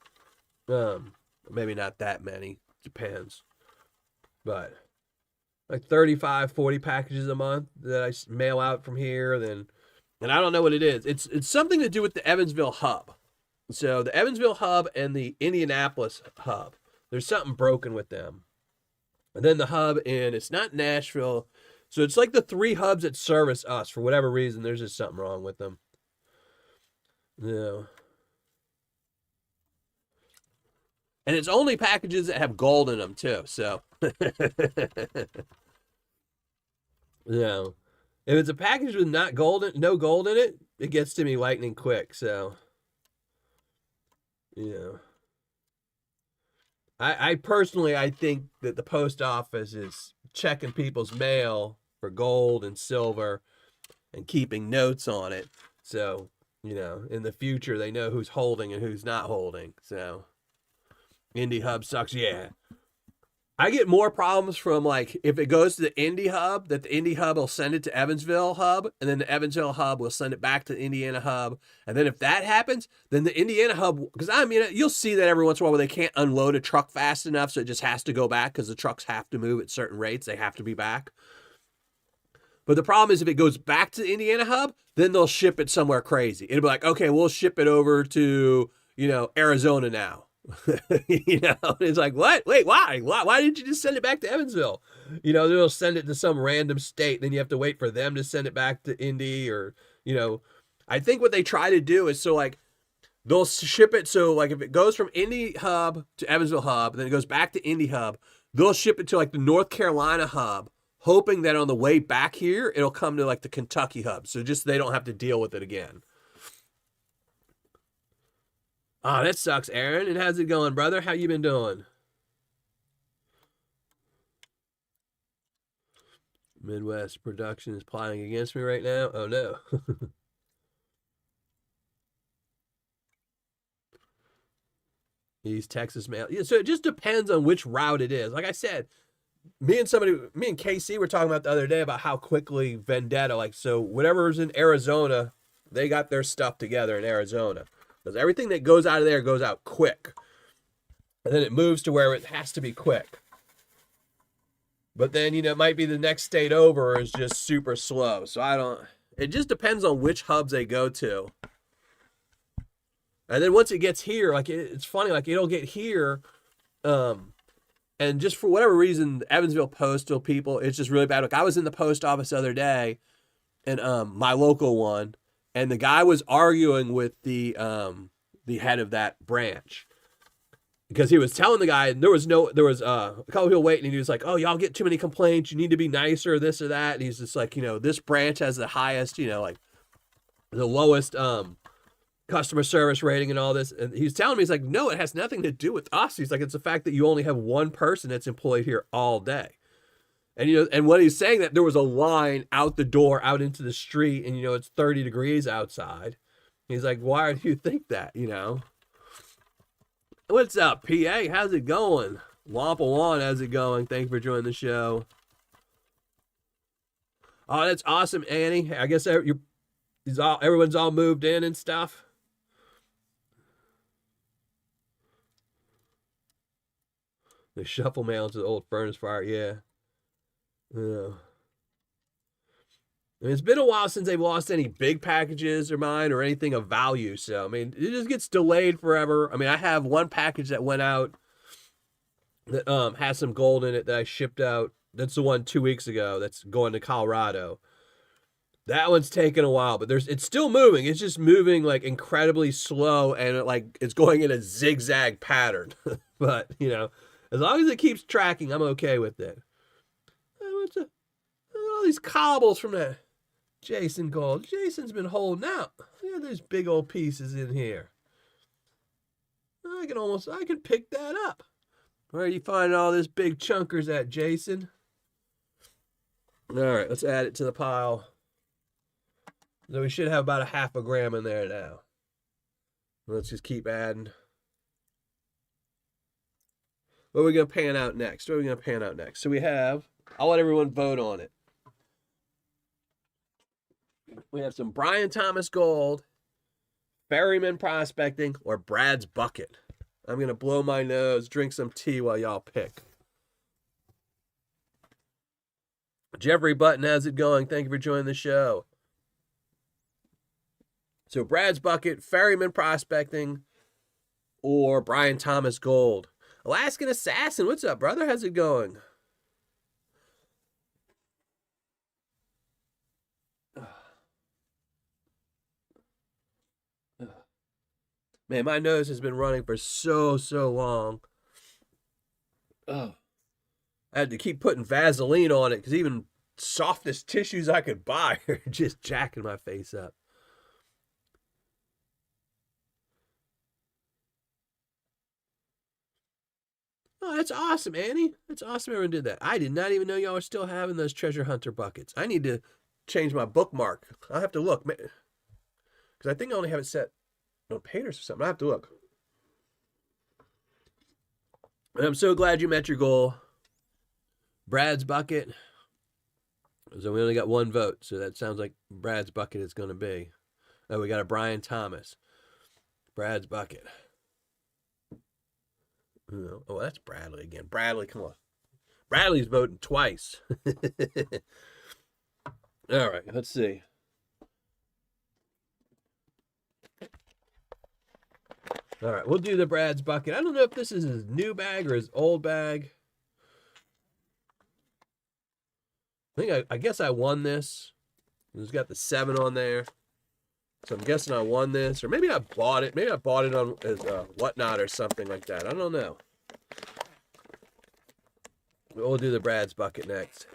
Maybe not that many. Depends. But like 35, 40 packages a month that I mail out from here. And I don't know what it is. It's something to do with the Evansville hub. So the Evansville hub and the Indianapolis hub, there's something broken with them. And then the hub it's not Nashville. So it's like the 3 hubs that service us. For whatever reason, there's just something wrong with them. Yeah. And it's only packages that have gold in them, too. So. Yeah. If it's a package with no gold in it, it gets to me lightning quick. So. Yeah. I personally, I think that the post office is checking people's mail for gold and silver and keeping notes on it. So, in the future, they know who's holding and who's not holding. So, Indie Hub sucks. Yeah. I get more problems from like if it goes to the Indie Hub, that the Indie Hub will send it to Evansville Hub, and then the Evansville Hub will send it back to the Indiana Hub. And then if that happens, then the Indiana Hub, because you'll see that every once in a while where they can't unload a truck fast enough, so it just has to go back because the trucks have to move at certain rates. They have to be back. But the problem is if it goes back to the Indiana Hub, then they'll ship it somewhere crazy. It'll be like, okay, we'll ship it over to, Arizona now. It's like, what? Wait, why? Why didn't you just send it back to Evansville? They'll send it to some random state. Then you have to wait for them to send it back to Indy or, I think what they try to do is so like they'll ship it. So like if it goes from Indy Hub to Evansville Hub, and then it goes back to Indy Hub, they'll ship it to like the North Carolina Hub, hoping that on the way back here, it'll come to like the Kentucky Hub. So just they don't have to deal with it again. Oh, that sucks, Aaron. And how's it going, brother? How you been doing? Midwest production is plotting against me right now. Oh, no. East Texas mail. Yeah, so it just depends on which route it is. Like I said, me and Casey were talking about the other day about how quickly Vendetta, like, so whatever's in Arizona, they got their stuff together in Arizona. Because everything that goes out of there goes out quick. And then it moves to where it has to be quick. But then, it might be the next state over is just super slow. So it just depends on which hubs they go to. And then once it gets here, like, it's funny, like, it'll get here, and just for whatever reason, the Evansville postal people, it's just really bad. Like, I was in the post office the other day, and my local one, and the guy was arguing with the head of that branch. Because he was telling the guy, there was a couple people waiting, and he was like, oh, y'all get too many complaints, you need to be nicer, this or that. And he's just like, this branch has the highest, like the lowest customer service rating and all this. And he's telling me, he's like, no, it has nothing to do with us. He's like, it's the fact that you only have one person that's employed here all day. And, and what he's saying, that there was a line out the door, out into the street, and, it's 30 degrees outside. He's like, why do you think that, What's up, PA? How's it going? Wampa Wan, how's it going? Thank you for joining the show. Oh, that's awesome, Annie. I guess everyone's all moved in and stuff. The shuffle mail to the old furnace fire, yeah. I mean, it's been a while since they've lost any big packages of mine or anything of value. So, I mean, it just gets delayed forever. I mean, I have one package that went out that has some gold in it that I shipped out. That's the one 2 weeks ago that's going to Colorado. That one's taken a while, but it's still moving. It's just moving like incredibly slow, and it's going in a zigzag pattern. But, as long as it keeps tracking, I'm okay with it. All these cobbles from that Jason gold. Jason's been holding out. Look at these big old pieces in here. I can pick that up. Where are you finding all this big chunkers at, Jason? All right, let's add it to the pile. So we should have about 0.5 gram in there now. Let's just keep adding. What are we going to pan out next? So we have, I'll let everyone vote on it. We have some Brian Thomas Gold, Ferryman Prospecting, or Brad's Bucket. I'm going to blow my nose, drink some tea while y'all pick. Jeffrey Button, how's it going? Thank you for joining the show. So Brad's Bucket, Ferryman Prospecting, or Brian Thomas Gold. Alaskan Assassin, what's up, brother? How's it going? Man, my nose has been running for so long. Oh, I had to keep putting Vaseline on it because even softest tissues I could buy are just jacking my face up. Oh, that's awesome, Annie. That's awesome everyone did that. I did not even know y'all were still having those treasure hunter buckets. I need to change my bookmark. I'll have to look. Because I think I only have it set on Paydirt or something. I have to look. And I'm so glad you met your goal. Brad's Bucket. So we only got one vote. So that sounds like Brad's Bucket is going to be. Oh, we got a Brian Thomas. Brad's Bucket. Oh, that's Bradley again. Bradley, come on. Bradley's voting twice. All right, let's see. All right, we'll do the Brad's Bucket. I don't know if this is his new bag or his old bag. I guess I won this. It's got the 7 on there. So I'm guessing I won this. Or maybe I bought it. Maybe I bought it on as Whatnot or something like that. I don't know. We'll do the Brad's Bucket next.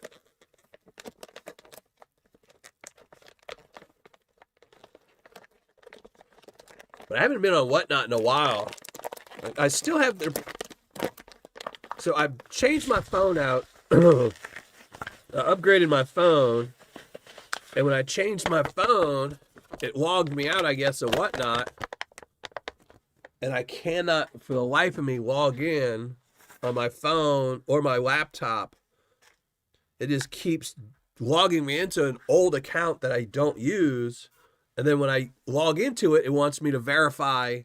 But I haven't been on Whatnot in a while. I still have their... So I've changed my phone out. I upgraded my phone. And when I changed my phone, it logged me out, I guess, of Whatnot. And I cannot, for the life of me, log in on my phone or my laptop it just keeps logging me into an old account that I don't use. And then when I log into it, it wants me to verify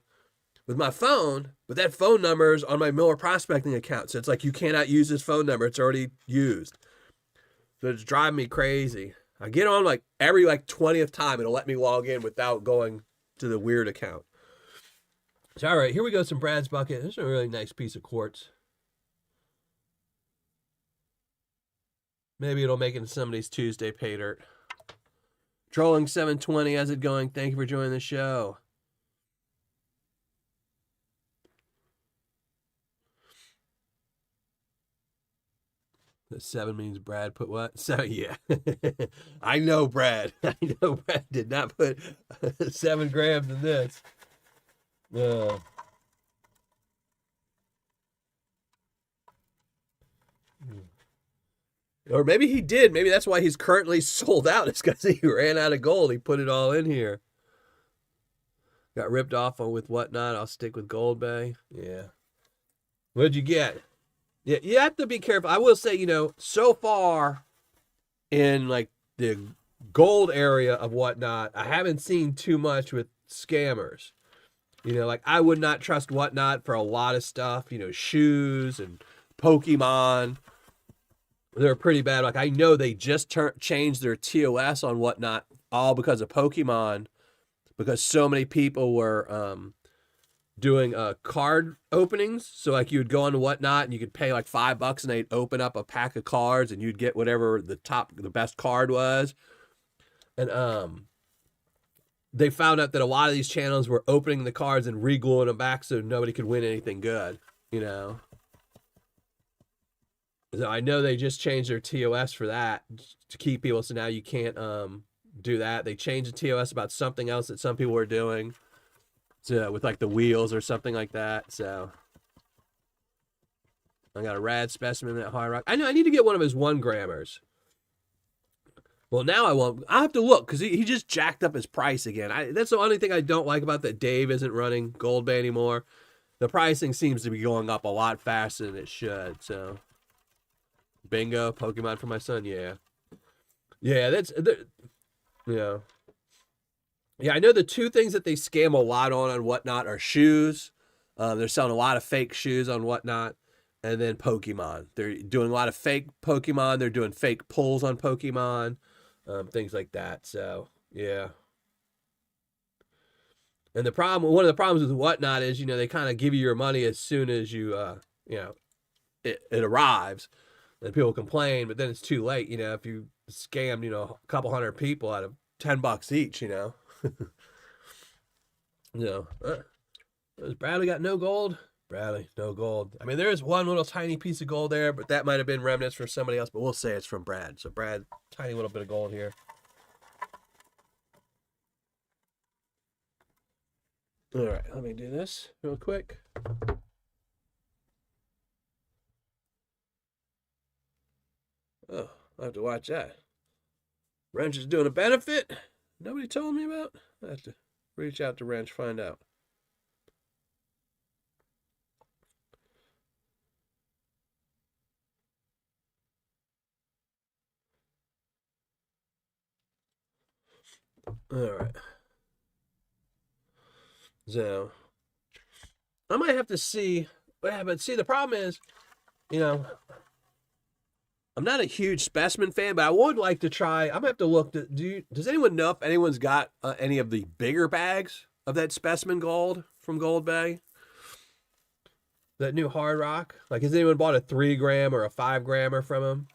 with my phone, but that phone number is on my Miller Prospecting account. So it's like, you cannot use this phone number. It's already used. So it's driving me crazy. I get on like every 20th time, it'll let me log in without going to the weird account. So, all right, here we go. Some Brad's Bucket. This is a really nice piece of quartz. Maybe it'll make it in somebody's Tuesday pay dirt. Trolling 720, how's it going? Thank you for joining the show. The 7 means Brad put what? 7, yeah. I know Brad. I know Brad did not put 7 grams in this. Or maybe he did. Maybe that's why he's currently sold out. It's because he ran out of gold. He put it all in here. Got ripped off with whatnot. I'll stick with Gold Bay. Yeah. What'd you get? Yeah, you have to be careful. I will say, so far in the gold area of whatnot, I haven't seen too much with scammers. I would not trust whatnot for a lot of stuff, shoes and Pokemon. They're pretty bad. I know they just changed their TOS on whatnot, all because of Pokemon, because so many people were doing card openings. So you would go on whatnot and you could pay $5 and they'd open up a pack of cards and you'd get whatever the best card was. And they found out that a lot of these channels were opening the cards and re-gluing them back so nobody could win anything good, So I know they just changed their TOS for that to keep people. So now you can't do that. They changed the TOS about something else that some people were doing. So with the wheels or something like that. So I got a rad specimen at High Rock. I know I need to get one of his 1 grammers. Well, now I won't. I'll have to look because he just jacked up his price again. That's the only thing I don't like about that Dave isn't running Gold Bay anymore. The pricing seems to be going up a lot faster than it should. So bingo, Pokemon for my son. Yeah. Yeah, yeah. Yeah, I know the 2 things that they scam a lot on whatnot are shoes. They're selling a lot of fake shoes on whatnot. And then Pokemon. They're doing a lot of fake Pokemon. They're doing fake pulls on Pokemon. Things like that. So, yeah. And one of the problems with whatnot is, they kind of give you your money as soon as you, it arrives. And people complain, but then it's too late. If you scammed, a couple hundred people out of $10 each, Does Bradley got no gold? Bradley, no gold. I mean, there is one little tiny piece of gold there, but that might have been remnants for somebody else, but we'll say it's from Brad. So Brad, tiny little bit of gold here. All right, let me do this real quick. Oh, I have to watch that. Wrench is doing a benefit. Nobody told me about. I have to reach out to Wrench, find out. All right. So I might have to see. But see, the problem is, I'm not a huge specimen fan, but I would like to try. I'm gonna have to look. Does anyone know if anyone's got any of the bigger bags of that specimen gold from Gold Bay? That new hard rock? Has anyone bought a 3 gram or a 5 grammer from him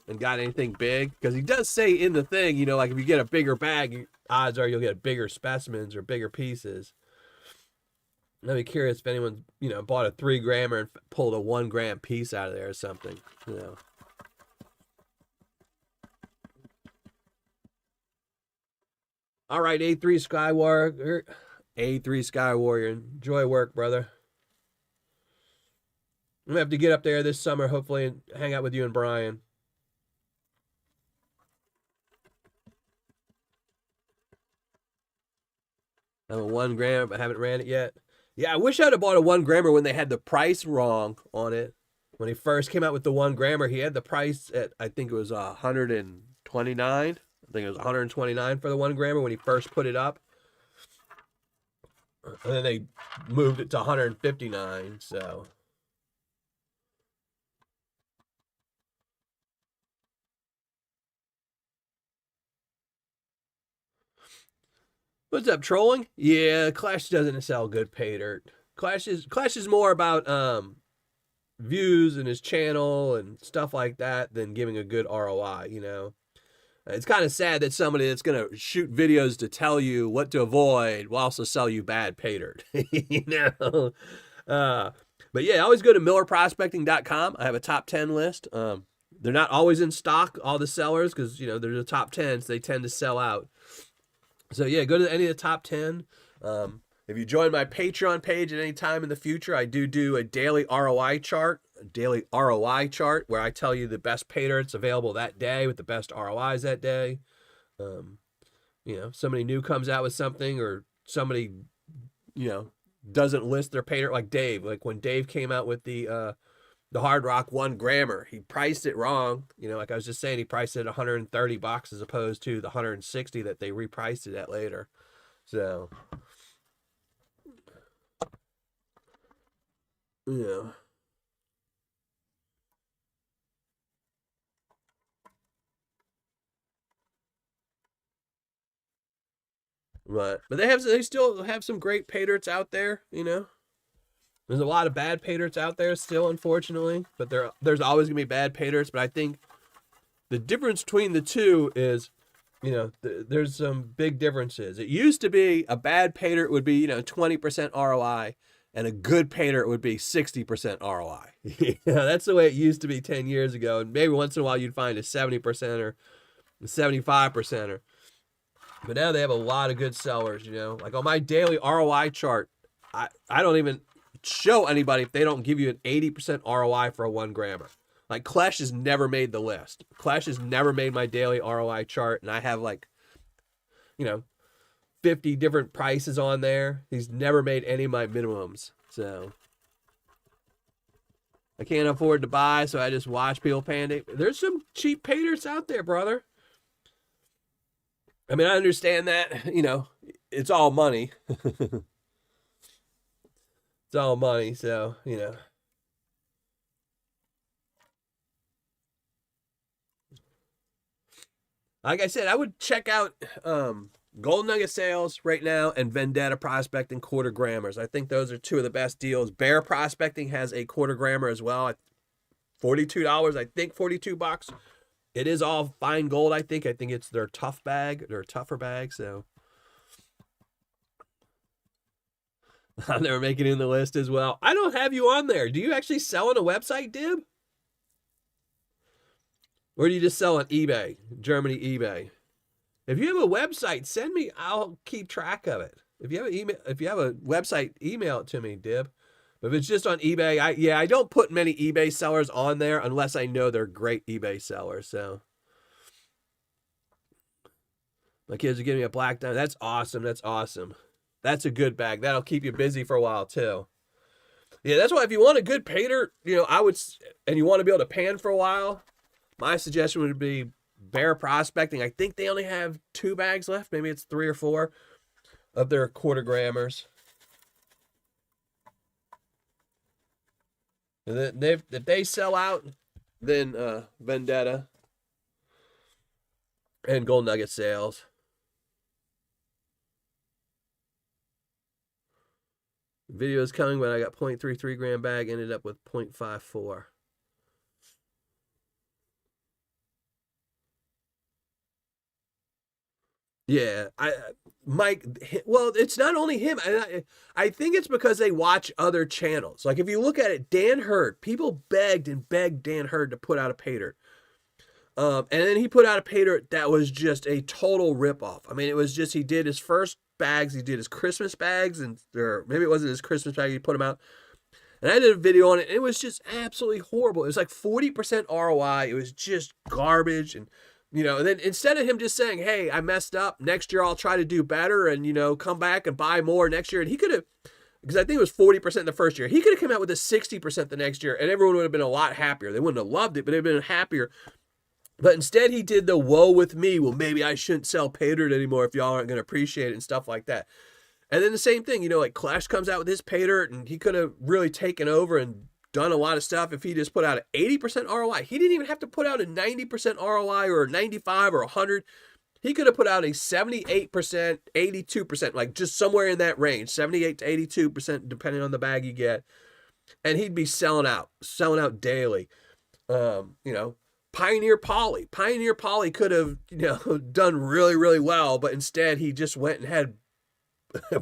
and got anything big? Because he does say in the thing, if you get a bigger bag, odds are you'll get bigger specimens or bigger pieces. I'd be curious if anyone, bought a 3 grammer and pulled a 1 gram piece out of there or something, All right, A3 Sky Warrior. A3 Sky Warrior. Enjoy work, brother. I'm going to have to get up there this summer, hopefully, and hang out with you and Brian. I'm a 1 gram, but I haven't ran it yet. Yeah, I wish I'd have bought a 1 grammer when they had the price wrong on it. When he first came out with the 1 grammer, he had the price at, I think it was 129. I think it was 129 for the 1 grammer when he first put it up. And then they moved it to 159, so. What's up, trolling? Yeah, Clash doesn't sell good Paydirt. Clash is more about views in his channel and stuff like that than giving a good ROI, you know. It's kind of sad that somebody that's going to shoot videos to tell you what to avoid will also sell you bad Paydirt, you know. But yeah, always go to millerprospecting.com. I have a top 10 list. They're not always in stock, all the sellers, because, you know, there's a top 10, so they tend to sell out. So yeah, go to any of the top 10. If you join my Patreon page at any time in the future, I do a daily ROI chart, where I tell you the best Paydirts available that day with the best ROIs that day. You know, somebody new comes out with something, or somebody, you know, doesn't list their Paydirt, like Dave. Like when Dave came out with the Hard Rock 1 grammer, he priced it wrong. You know, like I was just saying, he priced it at $130 as opposed to the $160 that they repriced it at later. So, yeah. But they still have some great Paydirts out there, you know. There's a lot of bad Paydirts out there still, unfortunately, but there's always gonna be bad Paydirts. But I think the difference between the two is, you know, there's some big differences. It used to be a bad Paydirt would be, you know, 20% ROI, and a good Paydirt would be 60% ROI. Yeah, that's the way it used to be 10 years ago. And maybe once in a while you'd find a 70% or 75%. But now they have a lot of good sellers, you know. Like on my daily ROI chart, I don't even show anybody if they don't give you an 80% ROI for a 1 grammer. Like Clash has never made the list. Clash has never made my daily ROI chart, and I have like, you know, 50 different prices on there. He's never made any of my minimums. So I can't afford to buy, so I just watch people paying it. There's some cheap Paydirts out there, brother. I mean, I understand that, you know, it's all money. It's all money, so, you know. Like I said, I would check out Gold Nugget Sales right now and Vendetta Prospecting 1/4 grammers. I think those are two of the best deals. Bear Prospecting has a 1/4 grammer as well at $42, I think $42. It is all fine gold, I think. I think it's their tough bag, their tougher bag, so. I'll never make it in the list as well. I don't have you on there. Do you actually sell on a website, Dib? Or do you just sell on eBay, Germany eBay? If you have a website, send me. I'll keep track of it. If you have an email, if you have a website, email it to me, Dib. But if it's just on eBay, I don't put many eBay sellers on there unless I know they're great eBay sellers. So my kids are giving me a black diamond. That's awesome. That's awesome. That's a good bag. That'll keep you busy for a while too. Yeah, that's why if you want a good Paydirt, you know, and you want to be able to pan for a while, my suggestion would be Bear Prospecting. I think they only have 2 bags left. Maybe it's 3 or 4 of their 1/4 grammers. And then if they sell out, then Vendetta and Gold Nugget Sales. Video is coming, but I got 0.33 gram bag, ended up with 0.54. Yeah, Mike, well, it's not only him. I think it's because they watch other channels. Like if you look at it, Dan Hurd, people begged and begged Dan Hurd to put out a Paydirt. And then he put out a Paydirt that was just a total ripoff. I mean, it was just, he did his first bags, he did his Christmas bags, or maybe it wasn't his Christmas bag, he put them out. And I did a video on it, and it was just absolutely horrible. It was like 40% ROI. It was just garbage. And, you know, and then instead of him just saying, hey, I messed up, next year I'll try to do better and, you know, come back and buy more next year. And he could have, because I think it was 40% the first year. He could have come out with a 60% the next year, and everyone would have been a lot happier. They wouldn't have loved it, but they'd been happier. But instead, he did the woe with me. Well, maybe I shouldn't sell Paydirt anymore if y'all aren't going to appreciate it and stuff like that. And then the same thing, like Clash comes out with his Paydirt, and he could have really taken over and done a lot of stuff if he just put out an 80% ROI. He didn't even have to put out a 90% ROI or a 95 or 100. He could have put out a 78%, 82%, like just somewhere in that range, 78 to 82%, depending on the bag you get. And he'd be selling out daily. Pioneer Polly could have, done really, really well, but instead he just went and had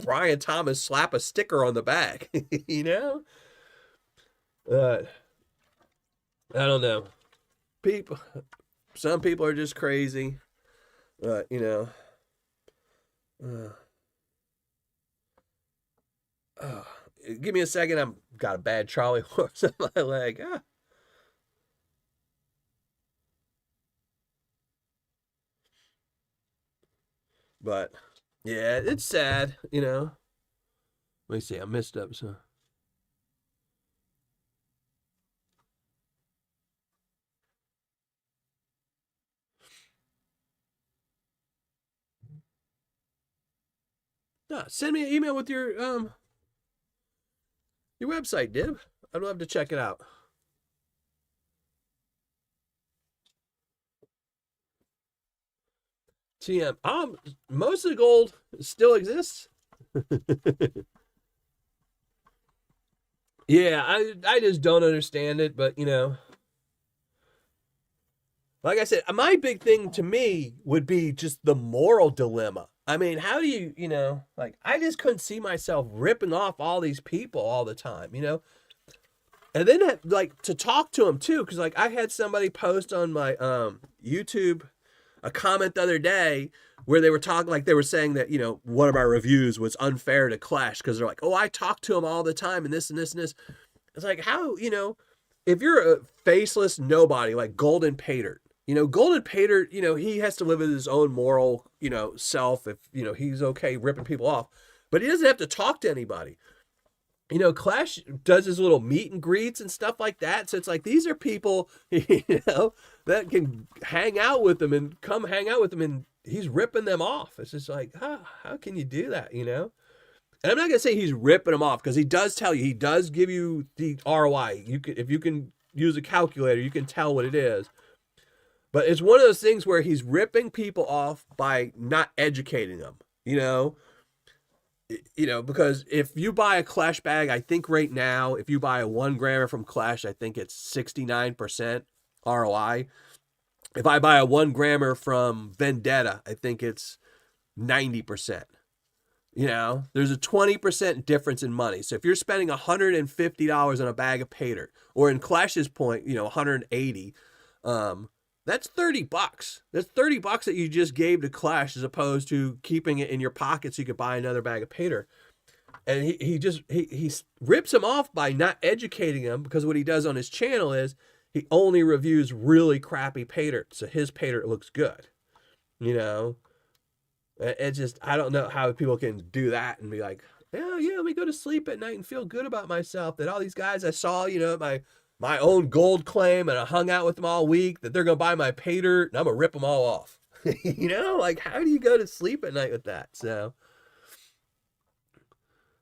Brian Thomas slap a sticker on the bag, I don't know. Some people are just crazy. Give me a second. I've got a bad Charlie horse on my leg. But yeah, it's sad, Let me see. I messed up. So send me an email with your website, Dib. I'd love to check it out. TM. Most of the gold still exists. Yeah, I just don't understand it, but like I said, my big thing to me would be just the moral dilemma. I mean, how do you, I just couldn't see myself ripping off all these people all the time, And then, to talk to them, too, because, I had somebody post on my YouTube a comment the other day where they were talking, they were saying that, one of our reviews was unfair to Clash because they're like, oh, I talk to him all the time and this and this and this. It's like, how, if you're a faceless nobody like Golden Paydirt, Golden Paydirt, he has to live with his own moral, self if, he's okay ripping people off, but he doesn't have to talk to anybody. Clash does his little meet and greets and stuff like that. So it's like, these are people, that can hang out with them and come hang out with them, and he's ripping them off. It's just like, how can you do that, And I'm not going to say he's ripping them off, because he does give you the ROI. If you can use a calculator, you can tell what it is. But it's one of those things where he's ripping people off by not educating them, because if you buy a Clash bag, I think right now, if you buy a 1 grammer from Clash, I think it's 69% ROI. If I buy a 1 grammer from Vendetta, I think it's 90%. There's a 20% difference in money. So if you're spending $150 on a bag of Paydirt, or in Clash's point, $180, that's $30. That's $30 that you just gave to Clash, as opposed to keeping it in your pocket so you could buy another bag of Paydirt. And he rips him off by not educating him, because what he does on his channel is he only reviews really crappy Paydirt, so his Paydirt looks good. It's just, I don't know how people can do that and be like, yeah, let me go to sleep at night and feel good about myself that all these guys I saw, my own gold claim, and I hung out with them all week, that they're going to buy my Paydirt, and I'm going to rip them all off. How do you go to sleep at night with that? So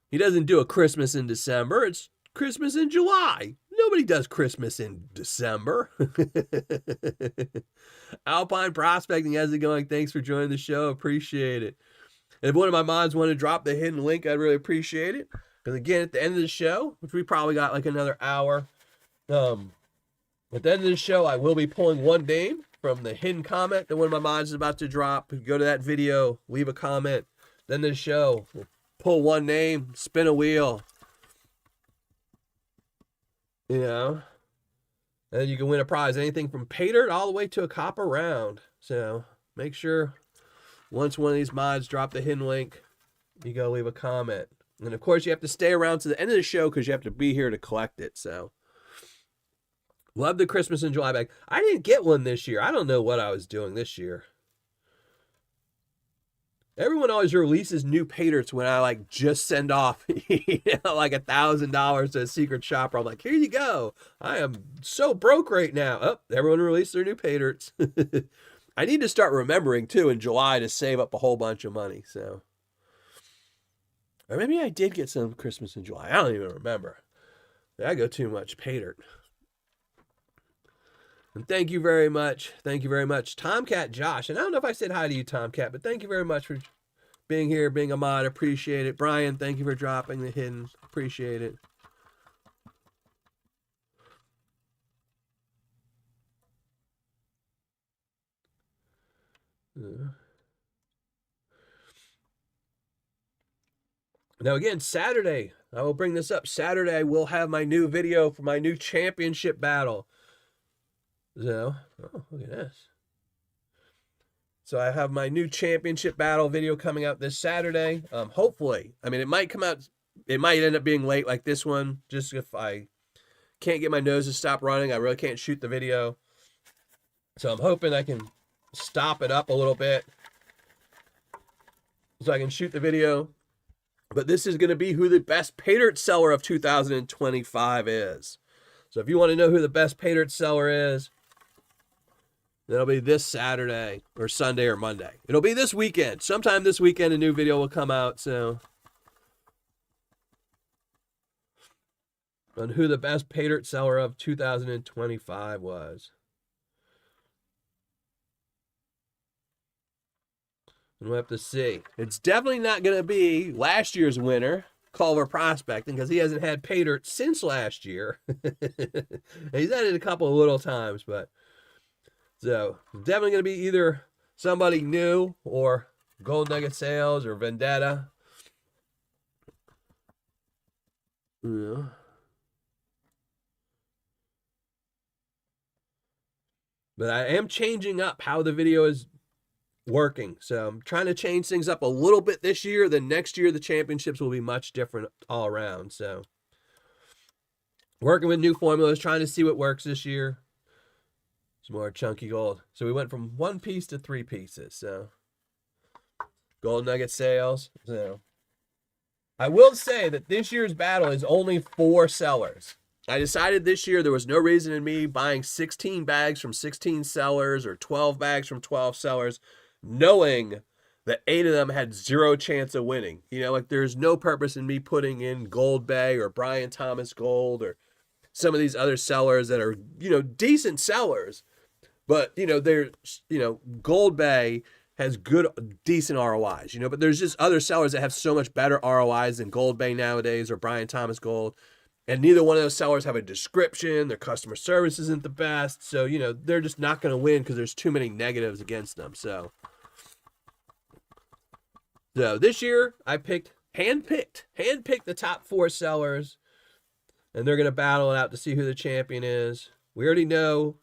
he doesn't do a Christmas in December. It's Christmas in July. Nobody does Christmas in December. Alpine Prospecting, how's it going? Thanks for joining the show. Appreciate it. And if one of my mods want to drop the hidden link, I'd really appreciate it. Because again, at the end of the show, which we probably got another hour, at the end of the show, I will be pulling one name from the hidden comment that one of my mods is about to drop. Go to that video, leave a comment. Then the show, we'll pull one name, spin a wheel. And you can win a prize, anything from Paydirt all the way to a copper round. So make sure once one of these mods drop the hidden link, you go leave a comment. And of course, you have to stay around to the end of the show, because you have to be here to collect it. So love the Christmas in July bag. I didn't get one this year. I don't know what I was doing this year. Everyone always releases new Paydirts when I like just send off like $1,000 to a secret shopper. I'm like, here you go. I am so broke right now. Oh, everyone released their new Paydirts. I need to start remembering too in July to save up a whole bunch of money. So, or maybe I did get some Christmas in July. I don't even remember. I go too much Paydirt. And thank you very much. Thank you very much, Tomcat Josh. And I don't know if I said hi to you, Tomcat, but thank you very much for being here, being a mod. Appreciate it. Brian, thank you for dropping the hidden. Appreciate it. Now, again, Saturday, I will bring this up. Saturday, I will have my new video for my new championship battle. So, oh, look at this. So I have my new championship battle video coming out this Saturday. Hopefully, I mean, it might come out, it might end up being late like this one, just if I can't get my nose to stop running. I really can't shoot the video. So I'm hoping I can stop it up a little bit so I can shoot the video. But this is going to be who the best Paydirt seller of 2025 is. So if you want to know who the best Paydirt seller is, that'll be this Saturday or Sunday or Monday. It'll be this weekend. Sometime this weekend a new video will come out. So on who the best Paydirt seller of 2025 was. And we'll have to see. It's definitely not going to be last year's winner, Culver Prospecting, because he hasn't had Paydirt since last year. He's had it a couple of little times, but so definitely going to be either somebody new or Gold Nugget Sales or Vendetta. Yeah. But I am changing up how the video is working. So I'm trying to change things up a little bit this year. Then next year, the championships will be much different all around. So working with new formulas, trying to see what works this year. It's more chunky gold. So we went from 1 piece to 3 pieces. So Gold Nugget Sales. So I will say that this year's battle is only 4 sellers. I decided this year there was no reason in me buying 16 bags from 16 sellers or 12 bags from 12 sellers, knowing that 8 of them had 0 chance of winning. You know, like there's no purpose in me putting in Gold Bay or Brian Thomas Gold or some of these other sellers that are, you know, decent sellers. But, you know, they're, you know, Gold Bay has good, decent ROIs, you know, but there's just other sellers that have so much better ROIs than Gold Bay nowadays or Brian Thomas Gold. And neither one of those sellers have a description. Their customer service isn't the best. So, you know, they're just not going to win because there's too many negatives against them. So this year I handpicked the top 4 sellers, and they're going to battle it out to see who the champion is. We already know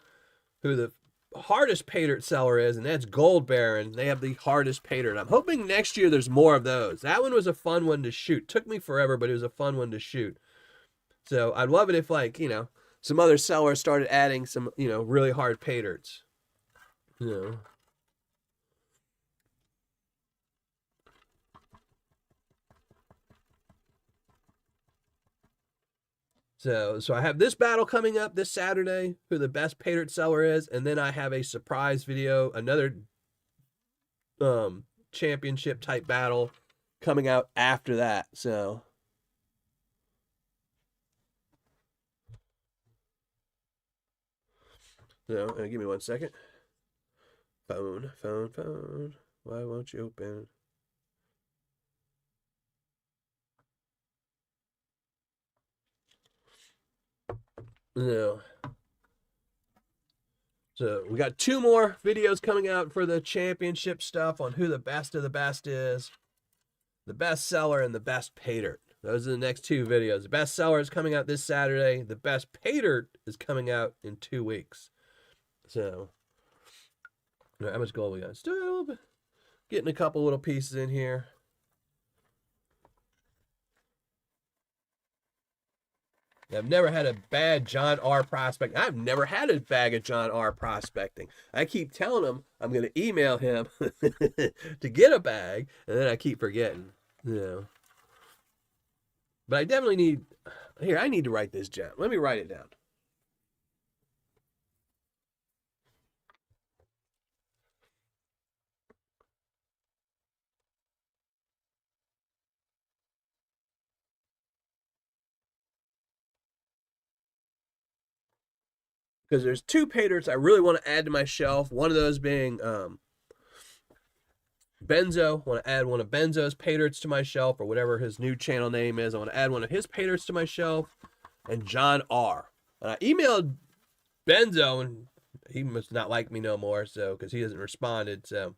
who the hardest Paydirt seller is, and that's Gold Baron. They have the hardest Paydirt. I'm hoping next year there's more of those. That one was a fun one to shoot. Took me forever, but it was a fun one to shoot. So I'd love it if, like, you know, some other sellers started adding some, you know, really hard Paydirts. You know. So I have this battle coming up this Saturday, who the best Paydirt seller is, and then I have a surprise video, another championship type battle coming out after that. So give me 1 second. Phone. Why won't you open? No. So we got 2 more videos coming out for the championship stuff on who the best of the best is, the best seller and the best Paydirt. Those are the next 2 videos. The best seller is coming out this Saturday. The best Paydirt is coming out in 2 weeks. So, how much gold we got? Still getting a couple little pieces in here. I've never had a bad John R. prospect. I've never had a bag of John R. prospecting. I keep telling him I'm going to email him to get a bag, and then I keep forgetting. You know. But I definitely need. Here, I need to write this down. Let me write it down. Because there's two Paydirts I really want to add to my shelf. One of those being Benzo. I want to add one of Benzo's Paydirts to my shelf, or whatever his new channel name is. I want to add one of his Paydirts to my shelf, and John R. And I emailed Benzo, and he must not like me no more, so because he hasn't responded. So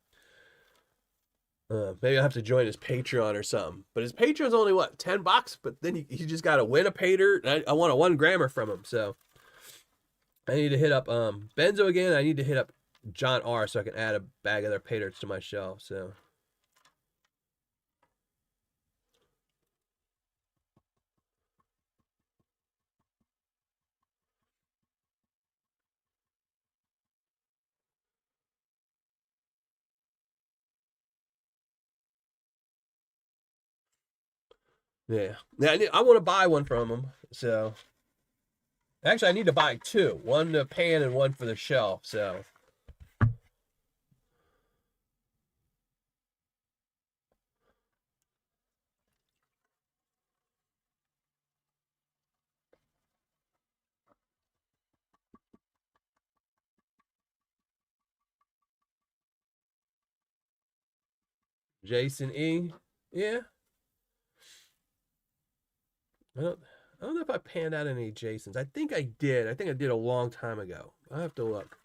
maybe I'll have to join his Patreon or something. But his Patreon's only what, $10? But then he just got to win a Paydirt. I want a 1 grammer from him, so I need to hit up Benzo again. I need to hit up John R. so I can add a bag of their Paydirts to my shelf. So yeah, I want to buy one from them. So actually, I need to buy 2, one to pan and one for the shelf. So Jason E. Yeah, I don't know if I panned out any Jasons. I think I did. I think I did a long time ago. I'll have to look.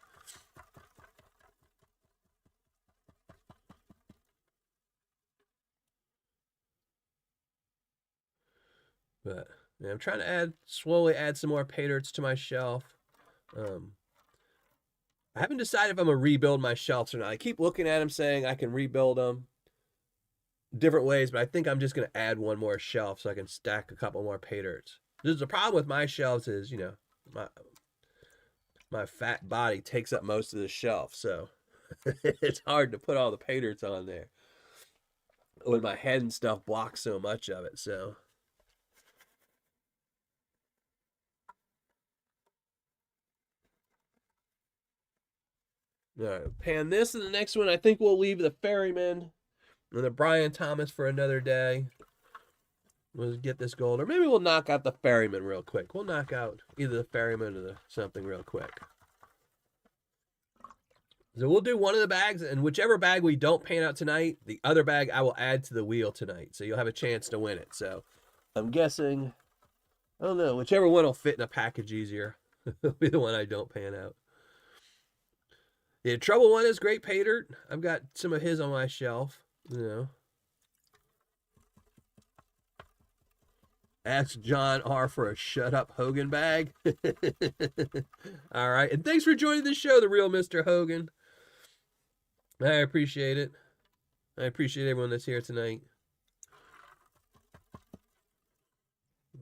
But yeah, I'm trying to slowly add some more Paydirts to my shelf. I haven't decided if I'm gonna rebuild my shelves or not. I keep looking at them, saying I can rebuild them different ways, but I think I'm just gonna add one more shelf so I can stack a couple more Paydirts. There's the problem with my shelves is, you know, my fat body takes up most of the shelf, so it's hard to put all the Paydirts on there when my head and stuff blocks so much of it. So all right, pan this and the next one. I think we'll leave the Ferryman and the Brian Thomas for another day. We'll get this gold, or maybe we'll knock out the Ferryman real quick. We'll knock out either the Ferryman or the something real quick. So we'll do one of the bags, and whichever bag we don't pan out tonight, the other bag I will add to the wheel tonight. So you'll have a chance to win it. So I'm guessing, I don't know, whichever one will fit in a package easier will be the one I don't pan out. The Trouble one is great Paydirt. I've got some of his on my shelf, you know. Ask John R. for a Shut Up Hogan bag. All right. And thanks for joining the show, the real Mr. Hogan. I appreciate it. I appreciate everyone that's here tonight.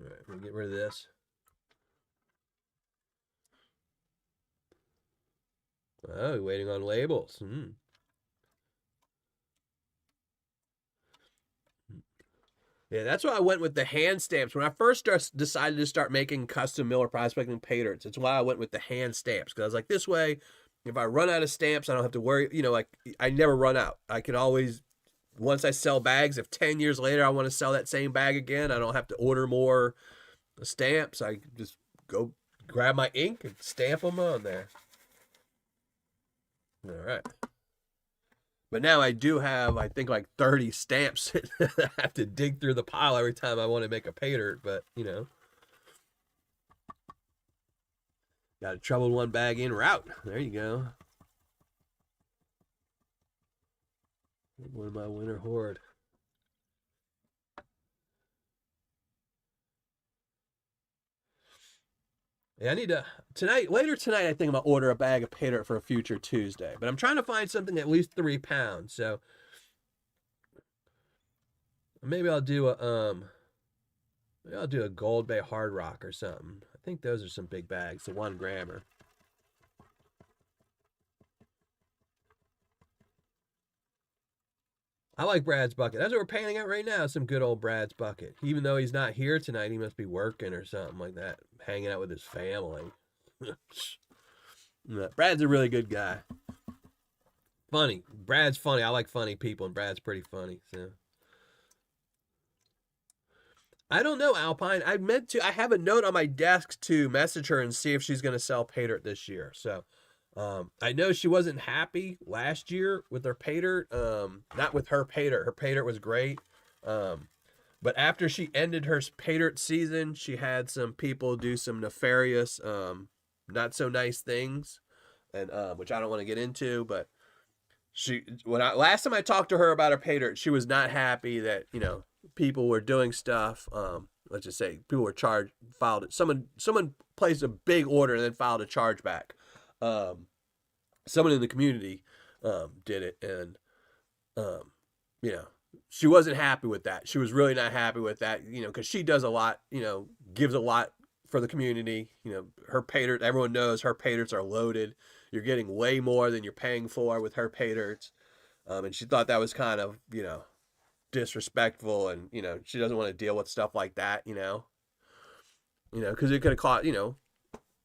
All right, we'll get rid of this. Oh, waiting on labels. Yeah, that's why I went with the hand stamps. When I first decided to start making custom Miller Prospecting Paydirts, it's why I went with the hand stamps. Because I was like, this way, if I run out of stamps, I don't have to worry. You know, like, I never run out. I can always, once I sell bags, if 10 years later I want to sell that same bag again, I don't have to order more stamps. I just go grab my ink and stamp them on there. All right. But now I do have, I think, like 30 stamps that I have to dig through the pile every time I want to make a Paydirt. But, you know, got a troubled one bag en route. There you go. One of my winter hoard. Yeah, I need to, later tonight, I think I'm going to order a bag of Paydirt for a future Tuesday. But I'm trying to find something at least 3 pounds. So maybe I'll do a, Maybe I'll do a Gold Bay Hard Rock or something. I think those are some big bags. The 1 grammer. I like Brad's bucket. That's what we're painting out right now. Some good old Brad's bucket. Even though he's not here tonight, he must be working or something like that. Hanging out with his family. Brad's a really good guy. Funny. Brad's funny. I like funny people, and Brad's pretty funny. So I don't know, Alpine. I have a note on my desk to message her and see if she's going to sell Paydirt this year. So I know she wasn't happy last year with her Paydirt. Not with her Paydirt. Her Paydirt was great. But after she ended her Paydirt season, she had some people do some nefarious, not so nice things, and which I don't want to get into. But last time I talked to her about her Paydirt, she was not happy that people were doing stuff. Let's just say people were filed it. Someone placed a big order and then filed a chargeback. Someone in the community did it, and she wasn't happy with that. She was really not happy with that, because she does a lot, gives a lot for the community. Her Paydirt, everyone knows her Paydirts are loaded. You're getting way more than you're paying for with her Paydirts. And she thought that was kind of, disrespectful, and, she doesn't want to deal with stuff like that, because it could have caught,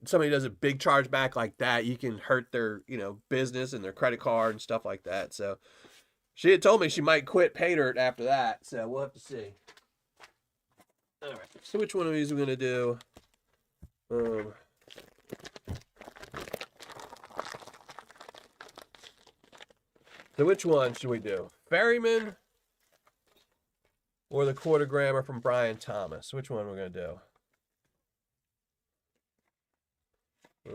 somebody does a big chargeback like that, you can hurt their, business and their credit card and stuff like that. So she had told me she might quit Paydirt after that. So we'll have to see. All right. So which one of these we're going to do? So which one should we do? Ferryman or the quarter grammer from Brian Thomas? Which one we're going to do? I